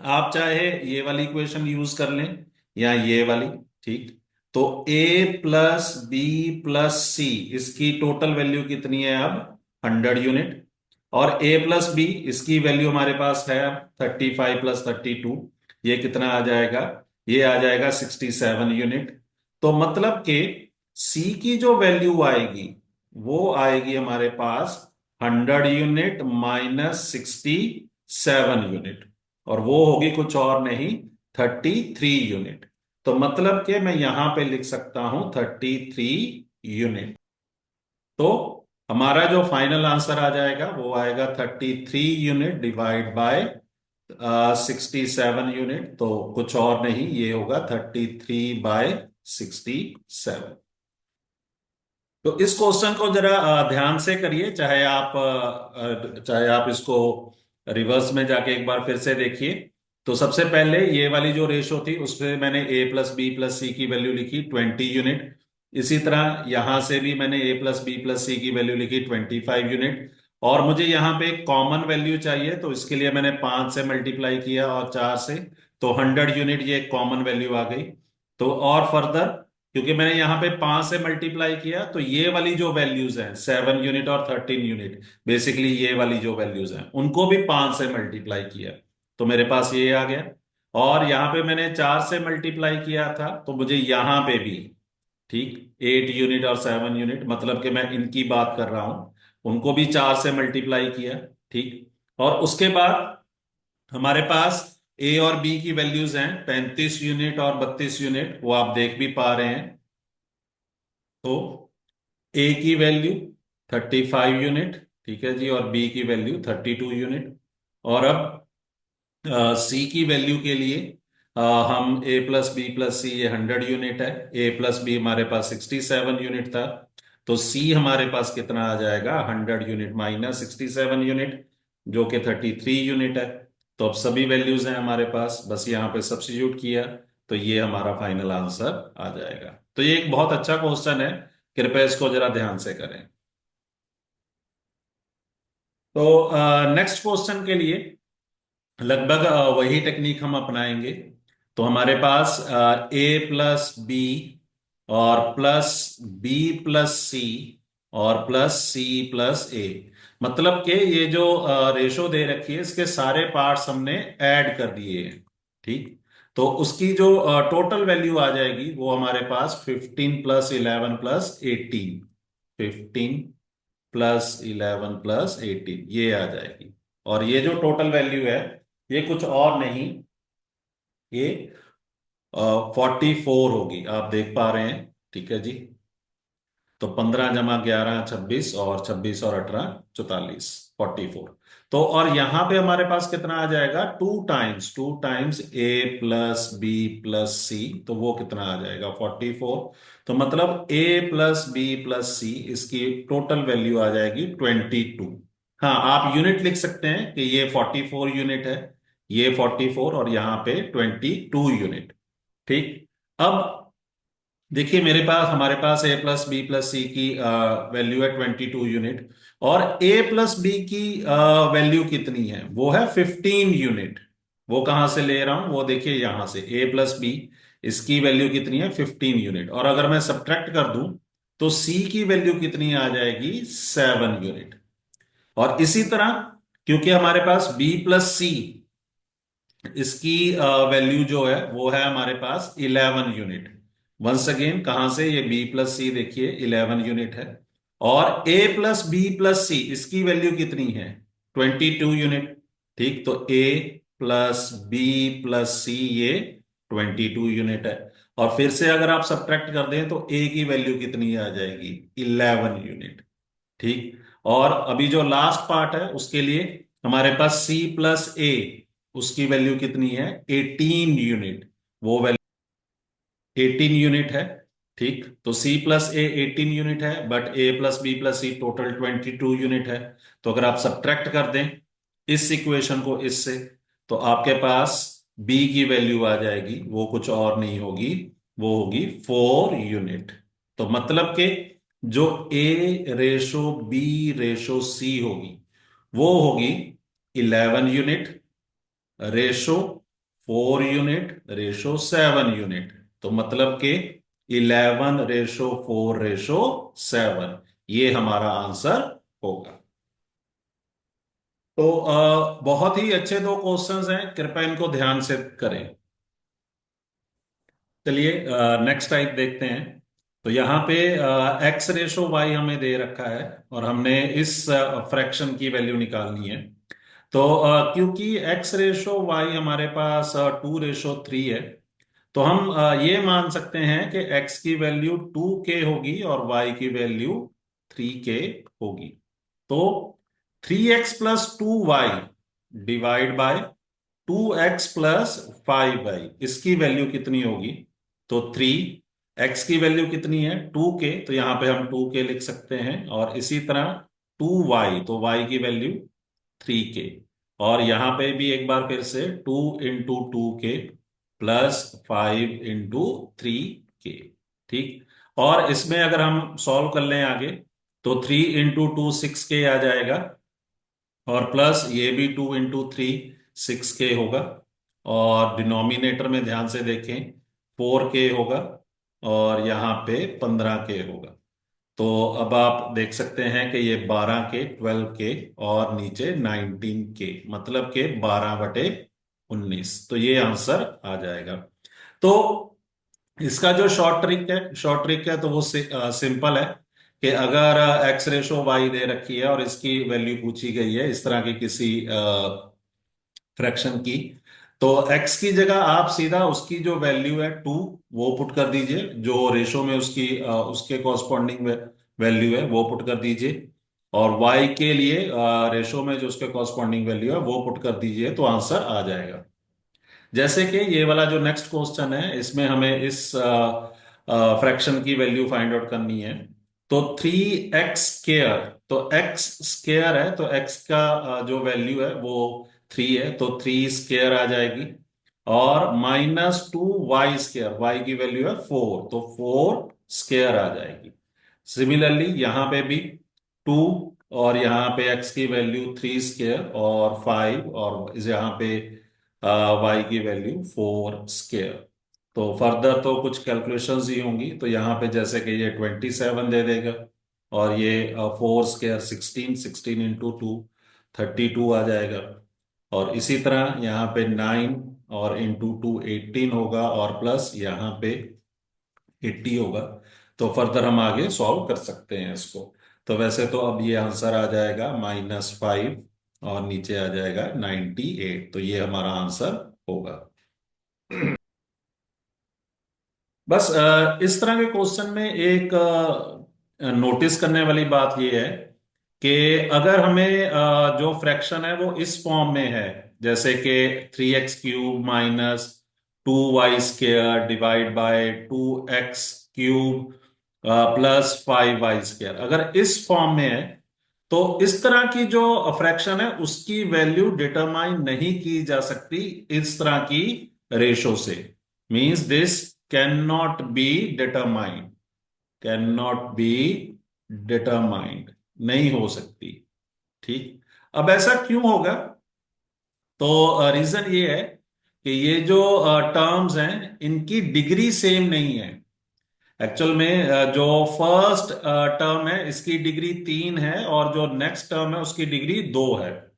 आप चाहे ये वाली इक्वेशन यूज कर लें या ये वाली। ठीक। तो ए प्लस बी प्लस सी, इसकी टोटल वैल्यू कितनी है अब? 100 यूनिट। और ए प्लस बी, इसकी वैल्यू हमारे पास है अब 35 प्लस 32, ये कितना आ जाएगा? ये आ जाएगा 67 यूनिट। तो मतलब कि सी की जो वैल्यू आएगी वो आएगी हमारे पास 100 यूनिट माइनस 67 यूनिट। और वो होगी कुछ और नहीं, 33 यूनिट। तो मतलब कि मैं यहां पे लिख सकता हूं 33 यूनिट। तो हमारा जो फाइनल आंसर आ जाएगा वो आएगा 33 यूनिट डिवाइड बाय 67 यूनिट। तो कुछ और नहीं, ये होगा 33/67। तो इस क्वेश्चन को जरा ध्यान से करिए, चाहे आप इसको रिवर्स में जाके एक बार फिर से देखिए। तो सबसे पहले ये वाली जो रेशो थी उसमें मैंने ए प्लस बी प्लस सी की वैल्यू लिखी 20 यूनिट। इसी तरह यहां से भी मैंने ए प्लस बी प्लस सी की वैल्यू लिखी 25 यूनिट। और मुझे यहाँ पे एक कॉमन वैल्यू चाहिए, तो इसके लिए मैंने 5 से मल्टीप्लाई किया और 4 से, तो 100 यूनिट, ये एक कॉमन वैल्यू आ गई। तो और फर्दर, क्योंकि मैंने यहां पे 5 से मल्टीप्लाई किया, तो ये वाली जो वैल्यूज हैं 7 यूनिट और 13 यूनिट, बेसिकली ये वाली जो वैल्यूज हैं उनको भी 5 से मल्टीप्लाई किया, तो मेरे पास ये आ गया। और यहां पे मैंने 4 से मल्टीप्लाई किया था, तो मुझे यहां पे भी, ठीक, 8 यूनिट और 7 यूनिट, मतलब कि मैं इनकी बात कर रहा हूं, उनको भी 4 से मल्टीप्लाई किया। ठीक। और उसके बाद हमारे पास ए और बी की वैल्यूज हैं 35 यूनिट और 32 यूनिट, वो आप देख भी पा रहे हैं। तो ए की वैल्यू 35 यूनिट, ठीक है जी, और बी की वैल्यू 32 यूनिट। और अब सी की वैल्यू के लिए हम ए प्लस बी प्लस सी, ये 100 यूनिट है, ए प्लस बी हमारे पास 67 यूनिट था। तो सी हमारे पास कितना आ जाएगा? 100 यूनिट माइनस 67 यूनिट, जो कि 33 यूनिट है। तो अब सभी वैल्यूज हैं हमारे पास, बस यहाँ पे सब्स्टिट्यूट किया, तो ये हमारा फाइनल आंसर आ जाएगा। तो ये एक बहुत अच्छा क्वेश्चन है, कृपया इसको जरा ध्यान से करें। तो नेक्स्ट क्वेश्चन के लिए लगभग वही टेक्निक हम अपनाएंगे। तो हमारे पास ए प्लस बी और प्लस बी प्लस सी और प्लस सी प्लस ए, मतलब कि ये जो रेशो दे रखी है इसके सारे पार्ट्स हमने ऐड कर दिए हैं। ठीक। तो उसकी जो टोटल वैल्यू आ जाएगी वो हमारे पास 15 + 11 + 18, 15 + 11 + 18 ये आ जाएगी। और ये जो टोटल वैल्यू है ये कुछ और नहीं, ये 44 होगी, आप देख पा रहे हैं। ठीक है जी। तो 15 + 11 26, और 26 और 18 44, 44। तो और यहां पे हमारे पास कितना आ जाएगा, 2 टाइम्स ए प्लस बी प्लस सी, तो वो कितना आ जाएगा 44। तो मतलब ए प्लस बी प्लस सी इसकी टोटल वैल्यू आ जाएगी 22। हाँ, आप यूनिट लिख सकते हैं कि ये 44 यूनिट है, ये 44 और यहाँ पे 22 यूनिट। ठीक। अब देखिए मेरे पास, हमारे पास ए प्लस बी प्लस सी की वैल्यू है 22 यूनिट, और ए प्लस बी की वैल्यू कितनी है, वो है 15 यूनिट। वो कहां से ले रहा हूं, वो देखिए यहां से, ए प्लस बी इसकी वैल्यू कितनी है 15 यूनिट, और अगर मैं सब्ट्रैक्ट कर दूं तो सी की वैल्यू कितनी आ जाएगी 7 यूनिट। और इसी तरह क्योंकि हमारे पास बी प्लस सी इसकी वैल्यू जो है वो है हमारे पास 11 यूनिट। वंस अगेन कहां से, ये बी प्लस सी देखिए 11 यूनिट है, और ए प्लस बी प्लस सी इसकी वैल्यू कितनी है 22 यूनिट। ठीक। तो ए प्लस बी प्लस सी ये 22 यूनिट है। और फिर से अगर आप सब्ट्रैक्ट कर दें तो ए की वैल्यू कितनी आ जाएगी 11 यूनिट। ठीक। और अभी जो लास्ट पार्ट है उसके लिए हमारे पास सी प्लस ए, उसकी वैल्यू कितनी है 18 यूनिट। वो वैल्यू 18 यूनिट है। ठीक। तो सी प्लस ए 18 यूनिट है, but A plus B plus C total 22 unit है। तो अगर आप सब्ट्रैक्ट कर दें इस इक्वेशन को इससे, तो आपके पास बी की वैल्यू आ जाएगी, वो कुछ और नहीं होगी, वो होगी 4 यूनिट। तो मतलब कि जो ए रेशो बी रेशो सी होगी वो होगी 11 unit ratio 4 unit ratio 7 unit. तो मतलब कि 11 रेशो 4 रेशो 7, ये हमारा आंसर होगा। तो बहुत ही अच्छे दो क्वेश्चंस हैं, कृपया इनको ध्यान से करें। चलिए नेक्स्ट टाइप देखते हैं। तो यहाँ पे एक्स रेशो वाई हमें दे रखा है और हमने इस फ्रैक्शन की वैल्यू निकालनी है। तो क्योंकि एक्स रेशो वाई हमारे पास 2 रेशो 3 है, तो हम ये मान सकते हैं कि x की वैल्यू 2k होगी और y की वैल्यू 3k होगी। तो 3x + 2y divide by 2x + 5y, इसकी वैल्यू कितनी होगी। तो 3x की वैल्यू कितनी है 2k, तो यहां पे हम 2k लिख सकते हैं, और इसी तरह 2y, तो y की वैल्यू 3k। और यहां पे भी एक बार फिर से 2 × 2k +5 × 3k। ठीक। और इसमें अगर हम सॉल्व कर लें आगे, तो 3 × 2 6k आ जाएगा, और प्लस ये भी 2 × 3 6k होगा, और डिनोमिनेटर में ध्यान से देखें 4k होगा, और यहाँ पे 15k होगा। तो अब आप देख सकते हैं कि ये 12k 12k और नीचे 19k, मतलब कि 12/19, तो ये आंसर आ जाएगा। तो इसका जो शॉर्ट ट्रिक है तो वो सिंपल है कि अगर एक्स रेशो वाई दे रखी है और इसकी वैल्यू पूछी गई है इस तरह की किसी फ्रैक्शन की, तो x की जगह आप सीधा उसकी जो वैल्यू है 2 वो पुट कर दीजिए, जो रेशो में उसकी उसके कॉरस्पॉन्डिंग वैल्यू है वो पुट कर दीजिए, और y के लिए रेशो में जो उसके कॉरस्पॉन्डिंग वैल्यू है वो पुट कर दीजिए, तो आंसर आ जाएगा। जैसे कि ये वाला जो नेक्स्ट क्वेश्चन है इसमें हमें इस फ्रैक्शन की वैल्यू फाइंड आउट करनी है। तो 3x², तो x स्क्वायर है तो x का जो वैल्यू है वो 3 है, तो 3 स्क्वायर आ जाएगी, और -2y², y की वैल्यू है 4, तो 4 स्क्वायर आ जाएगी। सिमिलरली यहां पे भी 2 और यहाँ पे x की वैल्यू 3 स्क्वायर और 5, और यहाँ पे y की वैल्यू 4 स्क्वायर। तो फर्दर तो कुछ कैलकुलेशंस ही होंगी, तो यहाँ पे जैसे कि ये 27 दे देगा, और ये 4 स्क्वायर 16, 16 × 2 32 आ जाएगा। और इसी तरह यहाँ पे 9 और इंटू 2 18 होगा, और प्लस यहाँ पे 80 होगा। तो फर्दर हम आगे सॉल्व कर सकते हैं इसको। तो वैसे तो अब ये आंसर आ जाएगा -5, और नीचे आ जाएगा 98। तो ये हमारा आंसर होगा। बस इस तरह के क्वेश्चन में एक नोटिस करने वाली बात ये है कि अगर हमें जो फ्रैक्शन है वो इस फॉर्म में है, जैसे कि 3x³ -2y² divide by 2x³ +5y², अगर इस फॉर्म में है, तो इस तरह की जो फ्रैक्शन है उसकी वैल्यू डिटरमाइन नहीं की जा सकती इस तरह की रेशो से। Means this can not be determined, can not be determined, नहीं हो सकती। ठीक। अब ऐसा क्यों होगा? तो रीजन ये है कि ये जो टर्म्स हैं इनकी डिग्री सेम नहीं है। एक्चुअल में जो फर्स्ट टर्म है इसकी डिग्री 3 है, और जो नेक्स्ट टर्म है उसकी डिग्री 2 है।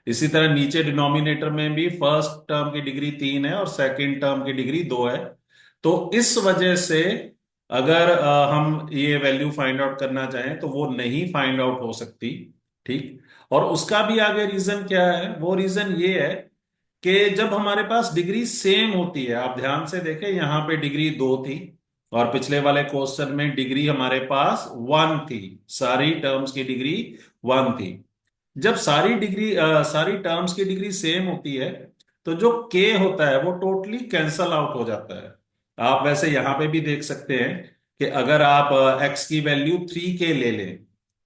इसी तरह नीचे डिनोमिनेटर में भी फर्स्ट टर्म की डिग्री 3 है और सेकंड टर्म की डिग्री 2 है। तो इस वजह से अगर हम ये वैल्यू फाइंड आउट करना चाहें तो वो नहीं फाइंड आउट हो सकती। ठीक। और उसका भी आगे रीजन क्या है? वो रीजन ये है कि जब हमारे पास डिग्री सेम होती है, आप ध्यान से देखें, यहां पे डिग्री 2 थी, और पिछले वाले क्वेश्चन में डिग्री हमारे पास 1 थी। सारी टर्म्स की डिग्री 1 थी। जब सारी टर्म्स की डिग्री सेम होती है, तो जो के होता है वो टोटली कैंसल आउट हो जाता है। आप वैसे यहां पे भी देख सकते हैं कि अगर आप एक्स की वैल्यू 3 के ले लें,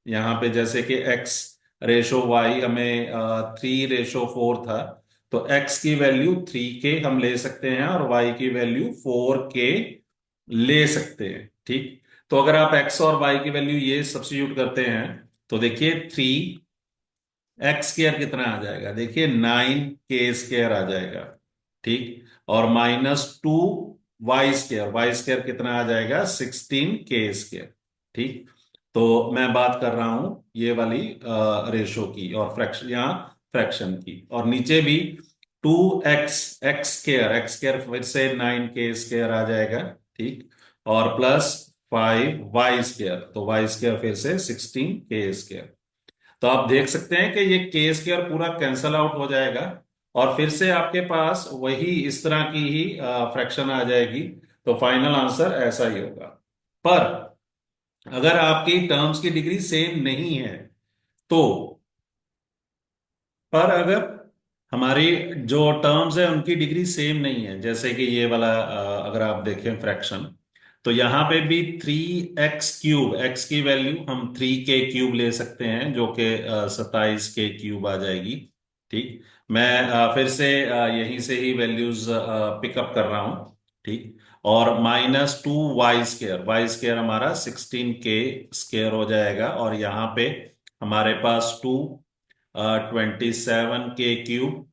यहां पे जैसे कि x/y हमें 3/4 था, तो x की वैल्यू 3 के हम ले सकते हैं और y की वैल्यू 4 के ले सकते हैं। ठीक। तो अगर आप x और y की वैल्यू ये सब्स्टिट्यूट करते हैं, तो देखिए 3x² कितना आ जाएगा? देखिए 9k² आ जाएगा। ठीक। और -2y², कितना आ जाएगा? 16k²। ठीक। तो मैं बात कर रहा हूं ये वाली रेशो की, और फ्रैक्शन, यहाँ फ्रैक्शन की, और नीचे भी 2x² फिर से 9k² आ जाएगा। ठीक। और +5y², तो y² फिर से 16k²। तो आप देख सकते हैं कि ये k² पूरा कैंसल आउट हो जाएगा, और फिर से आपके पास वही इस तरह की ही फ्रैक्शन आ जाएगी। तो फाइनल आंसर ऐसा ही होगा। पर अगर आपकी टर्म्स की डिग्री सेम नहीं है, तो पर अगर हमारी जो टर्म्स है उनकी डिग्री सेम नहीं है, जैसे कि ये वाला अगर आप देखें फ्रैक्शन, तो यहां पे भी 3x³ x की वैल्यू हम 3k³ ले सकते हैं, जो कि 27k³ आ जाएगी। ठीक। मैं फिर से यहीं से ही वैल्यूज पिकअप कर रहा हूं। ठीक। और -2y², y² हमारा 16k² हो जाएगा, और यहाँ पे हमारे पास 27k³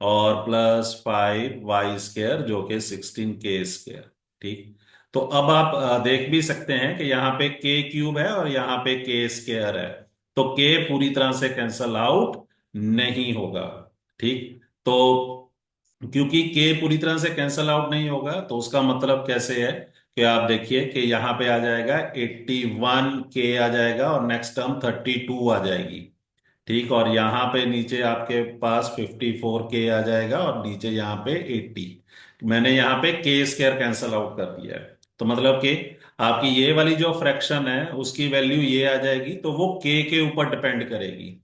और +5y² जो कि 16k²। ठीक। तो अब आप देख भी सकते हैं कि यहाँ पे k³ है और यहाँ पे k² है, तो k पूरी तरह से कैंसल आउट नहीं होगा। ठीक। तो क्योंकि k पूरी तरह से कैंसल आउट नहीं होगा, तो उसका मतलब कैसे है कि आप देखिए कि यहाँ पे आ जाएगा 81k आ जाएगा, और नेक्स्ट टर्म 32 आ जाएगी। ठीक। और यहाँ पे नीचे आपके पास 54k आ जाएगा, और नीचे यहाँ पे 80। मैंने यहाँ पे k² कैंसल आउट कर दिया है, तो मतलब कि आपकी ये वाली जो फ्रैक्शन है उसकी वैल्यू ये आ जाएगी, तो वो k के ऊपर डिपेंड करेगी।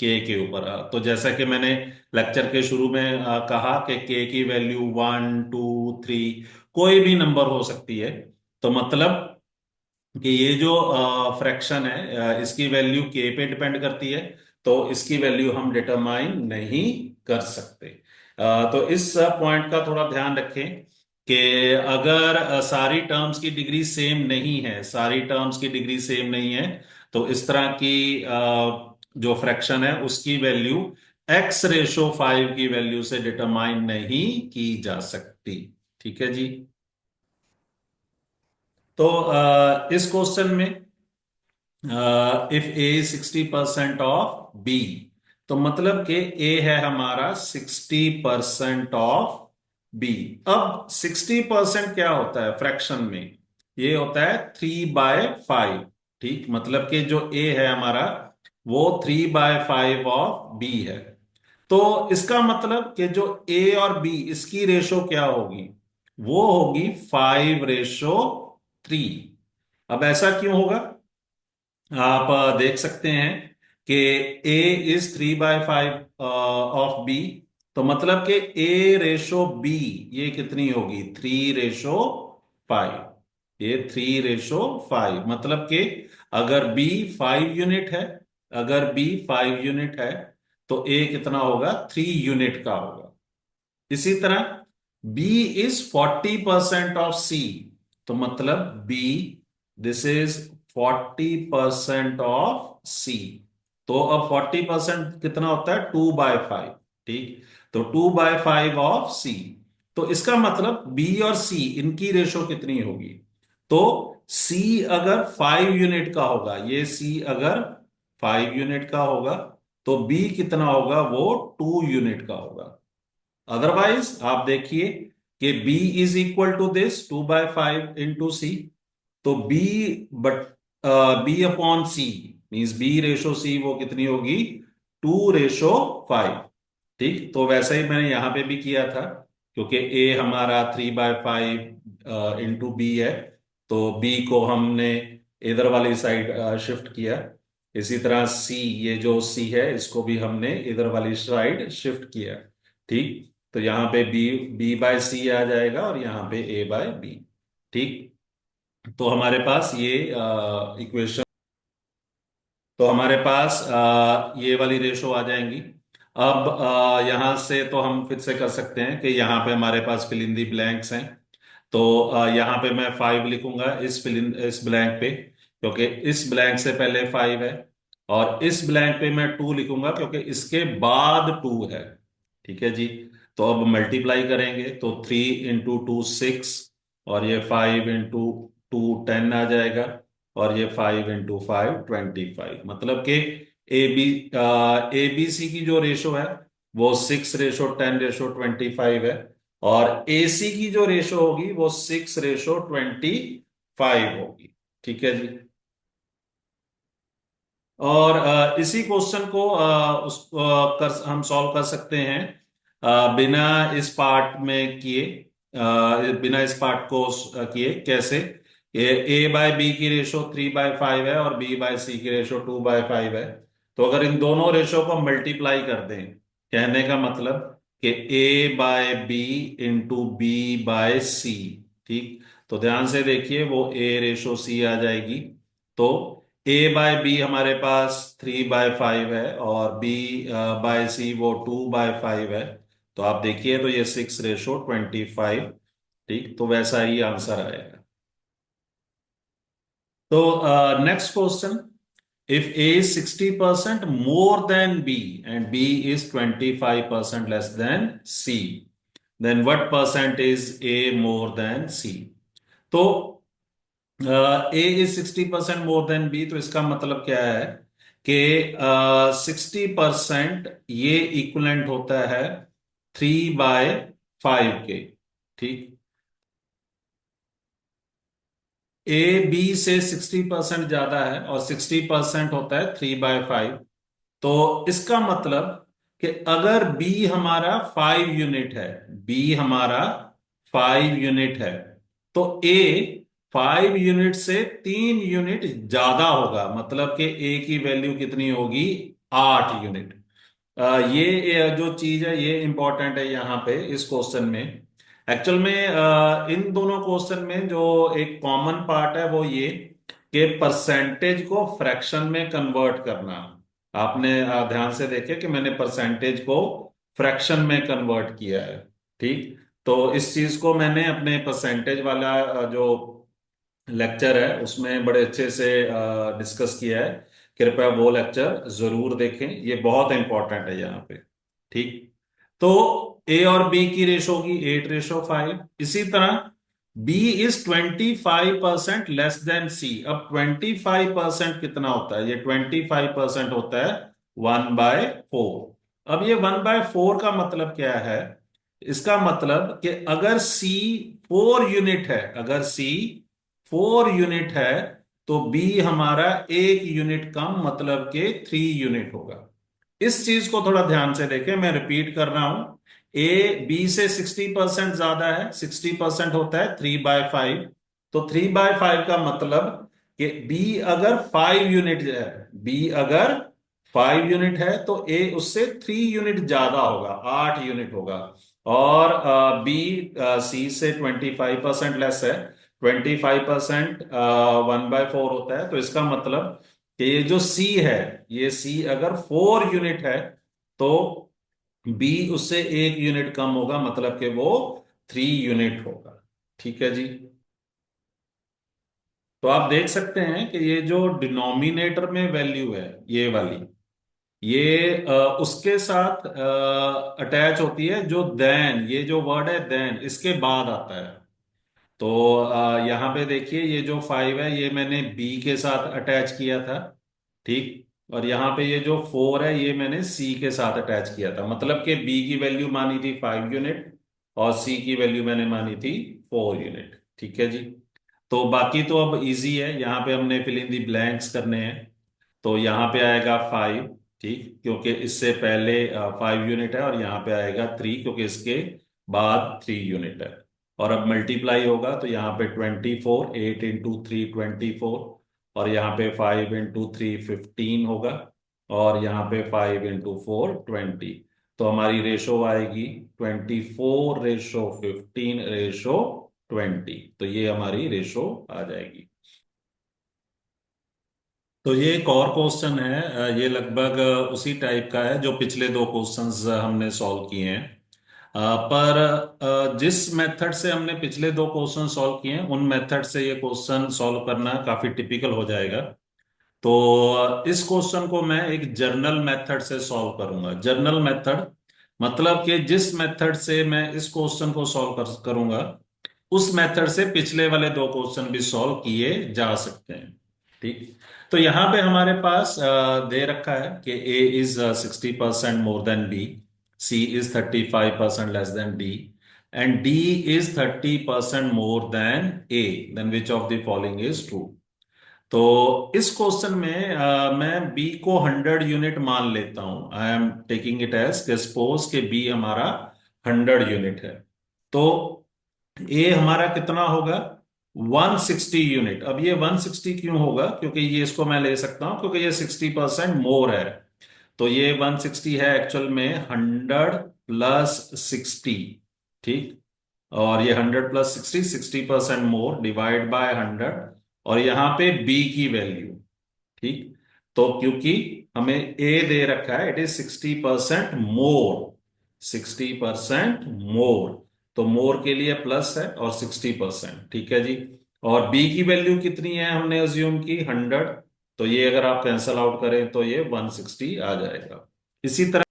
k के ऊपर तो जैसा कि मैंने लेक्चर के शुरू में कहा कि k की वैल्यू 1 2 3 कोई भी नंबर हो सकती है। तो मतलब कि ये जो फ्रैक्शन है इसकी वैल्यू के पे डिपेंड करती है, तो इसकी वैल्यू हम डिटरमाइन नहीं कर सकते। तो इस पॉइंट का थोड़ा ध्यान रखें कि अगर सारी टर्म्स की डिग्री सेम नहीं है, सारी टर्म्स की डिग्री सेम नहीं है, तो इस तरह की जो फ्रैक्शन है उसकी वैल्यू x/5 की वैल्यू से डिटरमाइन नहीं की जा सकती। ठीक है जी। तो इस क्वेश्चन में इफ ए 60% ऑफ बी, तो मतलब कि ए है हमारा 60% ऑफ बी। अब 60% क्या होता है फ्रैक्शन में? ये होता है 3/5। ठीक, मतलब कि जो ए है हमारा वो 3/5 ऑफ बी है। तो इसका मतलब कि जो ए और बी इसकी रेशो क्या होगी? वो होगी 5/3। अब ऐसा क्यों होगा? आप देख सकते हैं कि A इज 3/5 ऑफ B। तो मतलब कि A/B ये कितनी होगी? 3/5। ये 3/5 मतलब कि अगर B 5 यूनिट है, अगर B 5 यूनिट है तो A कितना होगा? 3 यूनिट का होगा। इसी तरह B इज 40% ऑफ C, तो मतलब B this is 40% of C। तो अब 40% कितना होता है? 2/5। ठीक, तो 2/5 ऑफ C। तो इसका मतलब B और C इनकी रेशो कितनी होगी? तो C अगर 5 यूनिट का होगा, ये C अगर 5 यूनिट का होगा, तो B कितना होगा? वो 2 यूनिट का होगा। अदरवाइज आप देखिए कि B is equal to this 2/5 into C. तो B but B upon C means B/C वो कितनी होगी? 2/5। ठीक, तो वैसा ही मैंने यहां पे भी किया था, क्योंकि A हमारा 3/5 इंटू बी है, तो B को हमने इधर वाली साइड शिफ्ट किया। इसी तरह C, ये जो C है इसको भी हमने इधर वाली साइड शिफ्ट किया। ठीक, तो यहाँ पे B/C आ जाएगा और यहाँ पे A/B। ठीक, तो हमारे पास ये इक्वेशन, तो हमारे पास ये वाली रेशो आ जाएंगी। अब यहां से तो हम फिर से कर सकते हैं कि यहाँ पे हमारे पास फिल इन दी ब्लैंक्स हैं। तो यहाँ पे मैं 5 लिखूंगा इस ब्लैंक पे, क्योंकि इस ब्लैंक से पहले 5 है। और इस ब्लैंक पे मैं 2 लिखूंगा क्योंकि इसके बाद 2 है। ठीक है जी। तो अब मल्टीप्लाई करेंगे तो 3 × 2 6, और ये 5 × 2 10 आ जाएगा, और ये 5 × 5 25। मतलब कि ए बी सी की जो रेशो है वो 6/10/25 है, और ए सी की जो रेशो होगी वो 6/25 होगी। ठीक है जी। और इसी क्वेश्चन को हम सॉल्व कर सकते हैं बिना इस पार्ट में किए, बिना इस पार्ट को किए। कैसे? ये A/B की रेशो 3/5 है और B/C की रेशो 2/5 है। तो अगर इन दोनों रेशो को मल्टीप्लाई कर दें, कहने का मतलब कि A/B इंटू B/C। ठीक, तो ध्यान से देखिए वो A/C आ जाएगी। तो A/B हमारे पास 3/5 है और B/C वो 2/5 है। तो आप देखिए तो ये 6/25। ठीक, तो वैसा ही आंसर आएगा। तो next question, if A is 60% more than B and B is 25% less than C, then what percent is A more than C? तो ए इज 60% मोर देन बी, तो इसका मतलब क्या है कि 60% ये इक्वलेंट होता है 3/5 के। ठीक, ए बी से 60% ज्यादा है और 60% होता है 3/5। तो इसका मतलब कि अगर बी हमारा 5 यूनिट है, बी हमारा 5 यूनिट है, तो ए 5 यूनिट से 3 यूनिट ज्यादा होगा। मतलब कि ए की वैल्यू कितनी होगी? 8 यूनिट। ये जो चीज है ये इंपॉर्टेंट है यहाँ पे इस क्वेश्चन में। एक्चुअल में इन दोनों क्वेश्चन में जो एक कॉमन पार्ट है वो ये कि परसेंटेज को फ्रैक्शन में कन्वर्ट करना। आपने ध्यान से देखे कि मैंने परसेंटेज को फ्रैक्शन में कन्वर्ट किया है। ठीक, तो इस चीज को मैंने अपने परसेंटेज वाला जो लेक्चर है उसमें बड़े अच्छे से डिस्कस किया है कृपया वो लेक्चर जरूर देखें, ये बहुत इंपॉर्टेंट है यहाँ पे। ठीक। तो ए और बी की रेशो होगी 8:5। इसी तरह बी इज 25% लेस देन सी। अब 25% कितना होता है? ये 25% होता है 1/4। अब ये 1/4 का मतलब क्या है? इसका मतलब कि अगर सी 4 यूनिट है, अगर सी 4 यूनिट है, तो बी हमारा 1 यूनिट कम, मतलब कि 3 यूनिट होगा। इस चीज को थोड़ा ध्यान से देखें, मैं रिपीट कर रहा हूं। ए बी से 60% ज्यादा है, 60% होता है 3/5। तो 3/5 का मतलब कि बी अगर 5 यूनिट है, बी अगर 5 यूनिट है तो ए उससे 3 यूनिट ज्यादा होगा, 8 यूनिट होगा। और बी सी से 25% लेस है। 25% 1/4 होता है, तो इसका मतलब कि ये जो सी है, ये सी अगर 4 यूनिट है, तो बी उससे 1 यूनिट कम होगा, मतलब कि वो 3 यूनिट होगा। ठीक है जी। तो आप देख सकते हैं कि ये जो डिनोमिनेटर में वैल्यू है, ये वाली, ये उसके साथ अटैच होती है जो देन, ये जो वर्ड है देन, इसके बाद आता है। तो यहाँ पे देखिए, ये जो 5 है ये मैंने बी के साथ अटैच किया था। ठीक। और यहाँ पे ये जो 4 है ये मैंने सी के साथ अटैच किया था, मतलब कि बी की वैल्यू मानी थी 5 यूनिट और सी की वैल्यू मैंने मानी थी 4 यूनिट। ठीक है जी। तो बाकी तो अब इजी है, यहाँ पे हमने फिल इन दी ब्लैंक्स करने हैं। तो यहाँ पे आएगा 5। ठीक, क्योंकि इससे पहले 5 यूनिट है, और यहाँ पे आएगा 3 क्योंकि इसके बाद 3 यूनिट है। और अब मल्टीप्लाई होगा तो यहाँ पे 24, 8 × 3 24, और यहाँ पे 5 × 3 15 होगा, और यहाँ पे 5 × 4 20। तो हमारी रेशो आएगी 24:15:20। तो ये हमारी रेशो आ जाएगी। तो ये एक और क्वेश्चन है, ये लगभग उसी टाइप का है जो पिछले दो क्वेश्चंस हमने सॉल्व किए हैं। पर जिस मेथड से हमने पिछले दो क्वेश्चन सॉल्व किए हैं, उन मेथड से ये क्वेश्चन सॉल्व करना काफी टिपिकल हो जाएगा। तो इस क्वेश्चन को मैं एक जर्नल मेथड से सॉल्व करूंगा। जर्नल मेथड मतलब कि जिस मेथड से मैं इस क्वेश्चन को सॉल्व करूंगा, उस मेथड से पिछले वाले दो क्वेश्चन भी सॉल्व किए जा सकते हैं। ठीक। तो यहां पे हमारे पास दे रखा है कि A is 60% more than B, C is 35% less than D, and D is 30% more than A, then which of the following is true. तो इस क्वेश्चन में मैं बी को 100 यूनिट मान लेता हूं। I am taking it as कि suppose के बी हमारा 100 यूनिट है। तो ए हमारा कितना होगा? 160 यूनिट। अब ये 160 क्यों होगा? क्योंकि ये इसको मैं ले सकता हूं क्योंकि ये 60% मोर है। तो ये 160 है एक्चुअल में 100 + 60। ठीक। और ये 100 + 60, 60% मोर डिवाइड बाय 100। और यहां पे बी की वैल्यू। ठीक। तो क्योंकि हमें ए दे रखा है, इट इज 60% मोर, 60% मोर। तो मोर के लिए प्लस है और 60%। ठीक है जी। और बी की वैल्यू कितनी है हमने अज्यूम की? 100। तो ये अगर आप कैंसल आउट करें तो ये 160 आ जाएगा। इसी तरह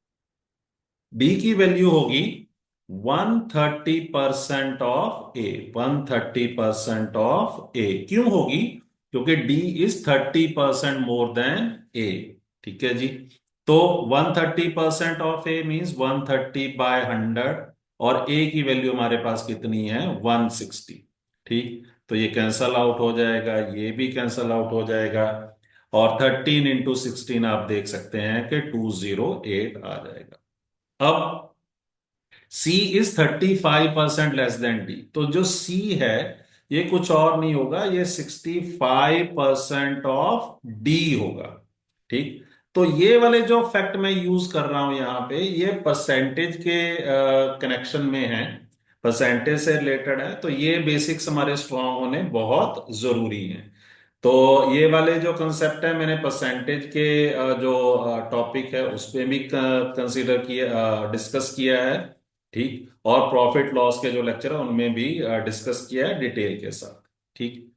बी की वैल्यू होगी 130% ऑफ ए, 130% ऑफ ए। क्यों होगी? क्योंकि डी इज 30% मोर देन ए। ठीक है जी। तो 130% ऑफ ए मींस 130/100, और ए की वैल्यू हमारे पास कितनी है? 160। ठीक। तो ये कैंसल आउट हो जाएगा, ये भी कैंसल आउट हो जाएगा, और 13 × 16 आप देख सकते हैं कि 208 आ जाएगा। अब सी इज 35% लेस देन डी, तो जो सी है ये कुछ और नहीं होगा, ये 65% ऑफ डी होगा। ठीक। तो ये वाले जो फैक्ट मैं यूज कर रहा हूं यहां पे, ये परसेंटेज के कनेक्शन में है, परसेंटेज से रिलेटेड है, तो ये बेसिक्स हमारे स्ट्रांग होने बहुत जरूरी हैं। तो ये वाले जो कंसेप्ट है मैंने परसेंटेज के जो टॉपिक है उस पे भी कंसीडर किया, डिस्कस किया है। ठीक। और प्रॉफिट लॉस के जो लेक्चर है उनमें भी डिस्कस किया है डिटेल के साथ। ठीक।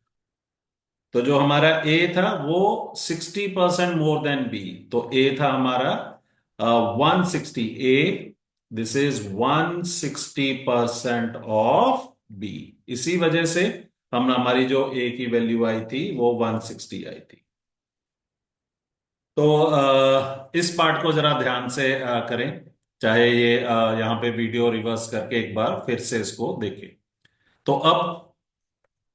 तो जो हमारा ए था वो 60% मोर देन बी, तो ए था हमारा 160। ए, दिस इज 160% ऑफ बी। इसी वजह से हम हमारी जो ए की वैल्यू आई थी वो 160 आई थी। तो इस पार्ट को जरा ध्यान से करें, चाहे ये यहाँ पे वीडियो रिवर्स करके एक बार फिर से इसको देखें। तो अब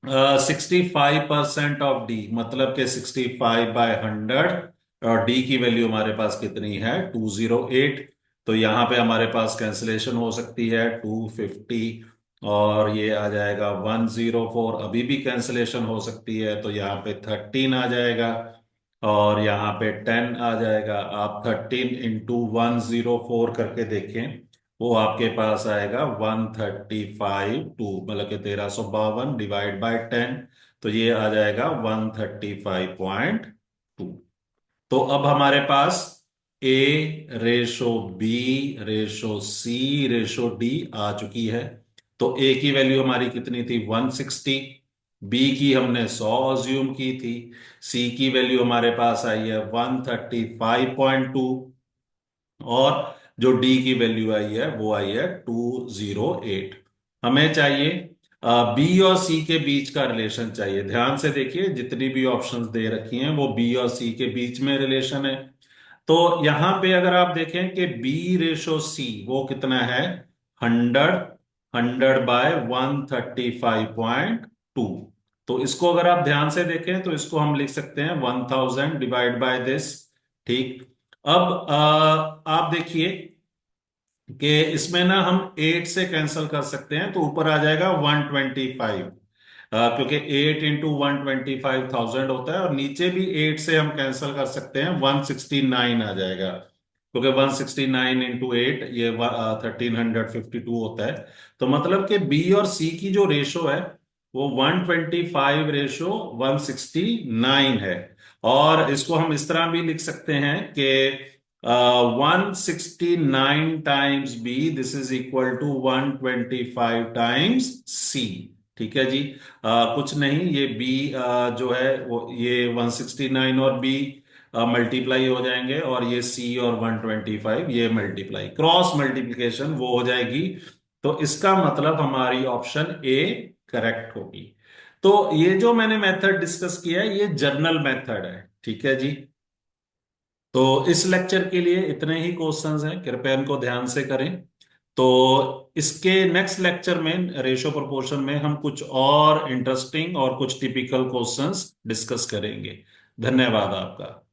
65% ऑफ डी, मतलब कि 65/100, और डी की वैल्यू हमारे पास कितनी है, 208। तो यहां पे हमारे पास कैंसिलेशन हो सकती है, 250 और ये आ जाएगा 104। अभी भी कैंसिलेशन हो सकती है, तो यहाँ पे 13 आ जाएगा और यहाँ पे 10 आ जाएगा। आप 13 × 104 करके देखें, वो आपके पास आएगा 135, मतलब कि 1352 डिवाइड बाय 10, तो ये आ जाएगा 135.2। तो अब हमारे पास ए रेशो बी रेशो सी रेशो डी आ चुकी है। तो ए की वैल्यू हमारी कितनी थी, 160। बी की हमने 100 अज्यूम की थी। सी की वैल्यू हमारे पास आई है 135.2। और जो डी की वैल्यू आई है वो आई है 208। हमें चाहिए बी और सी के बीच का रिलेशन चाहिए। ध्यान से देखिए, जितनी भी ऑप्शंस दे रखी हैं वो बी और सी के बीच में रिलेशन है। तो यहां पे अगर आप देखें कि बी रेशो सी वो कितना है, 100, 100/135.2। तो इसको अगर आप ध्यान से देखें तो इसको हम लिख सकते हैं 1000 डिवाइड बाय दिस। ठीक। अब आप देखिए कि इसमें ना हम 8 से कैंसिल कर सकते हैं, तो ऊपर आ जाएगा 125, क्योंकि 8 × 125,000 होता है। और नीचे भी 8 से हम कैंसिल कर सकते हैं, 169 आ जाएगा, क्योंकि 169 × 8 ये 1352 होता है। तो मतलब कि बी और सी की जो रेशो है वो 125/169 है। और इसको हम इस तरह भी लिख सकते हैं कि 169 times B, this is equal to 125 times C. ठीक है जी। कुछ नहीं, ये बी जो है वो ये 169 और बी मल्टीप्लाई हो जाएंगे, और ये सी और 125 ये मल्टीप्लाई, क्रॉस मल्टीप्लिकेशन वो हो जाएगी। तो इसका मतलब हमारी ऑप्शन ए करेक्ट होगी। तो ये जो मैंने मेथड डिस्कस किया है ये जर्नल मेथड है। ठीक है जी। तो इस लेक्चर के लिए इतने ही क्वेश्चंस हैं, कृपया इनको ध्यान से करें। तो इसके नेक्स्ट लेक्चर में, रेशो प्रोपोर्शन में, हम कुछ और इंटरेस्टिंग और कुछ टिपिकल क्वेश्चंस डिस्कस करेंगे। धन्यवाद आपका।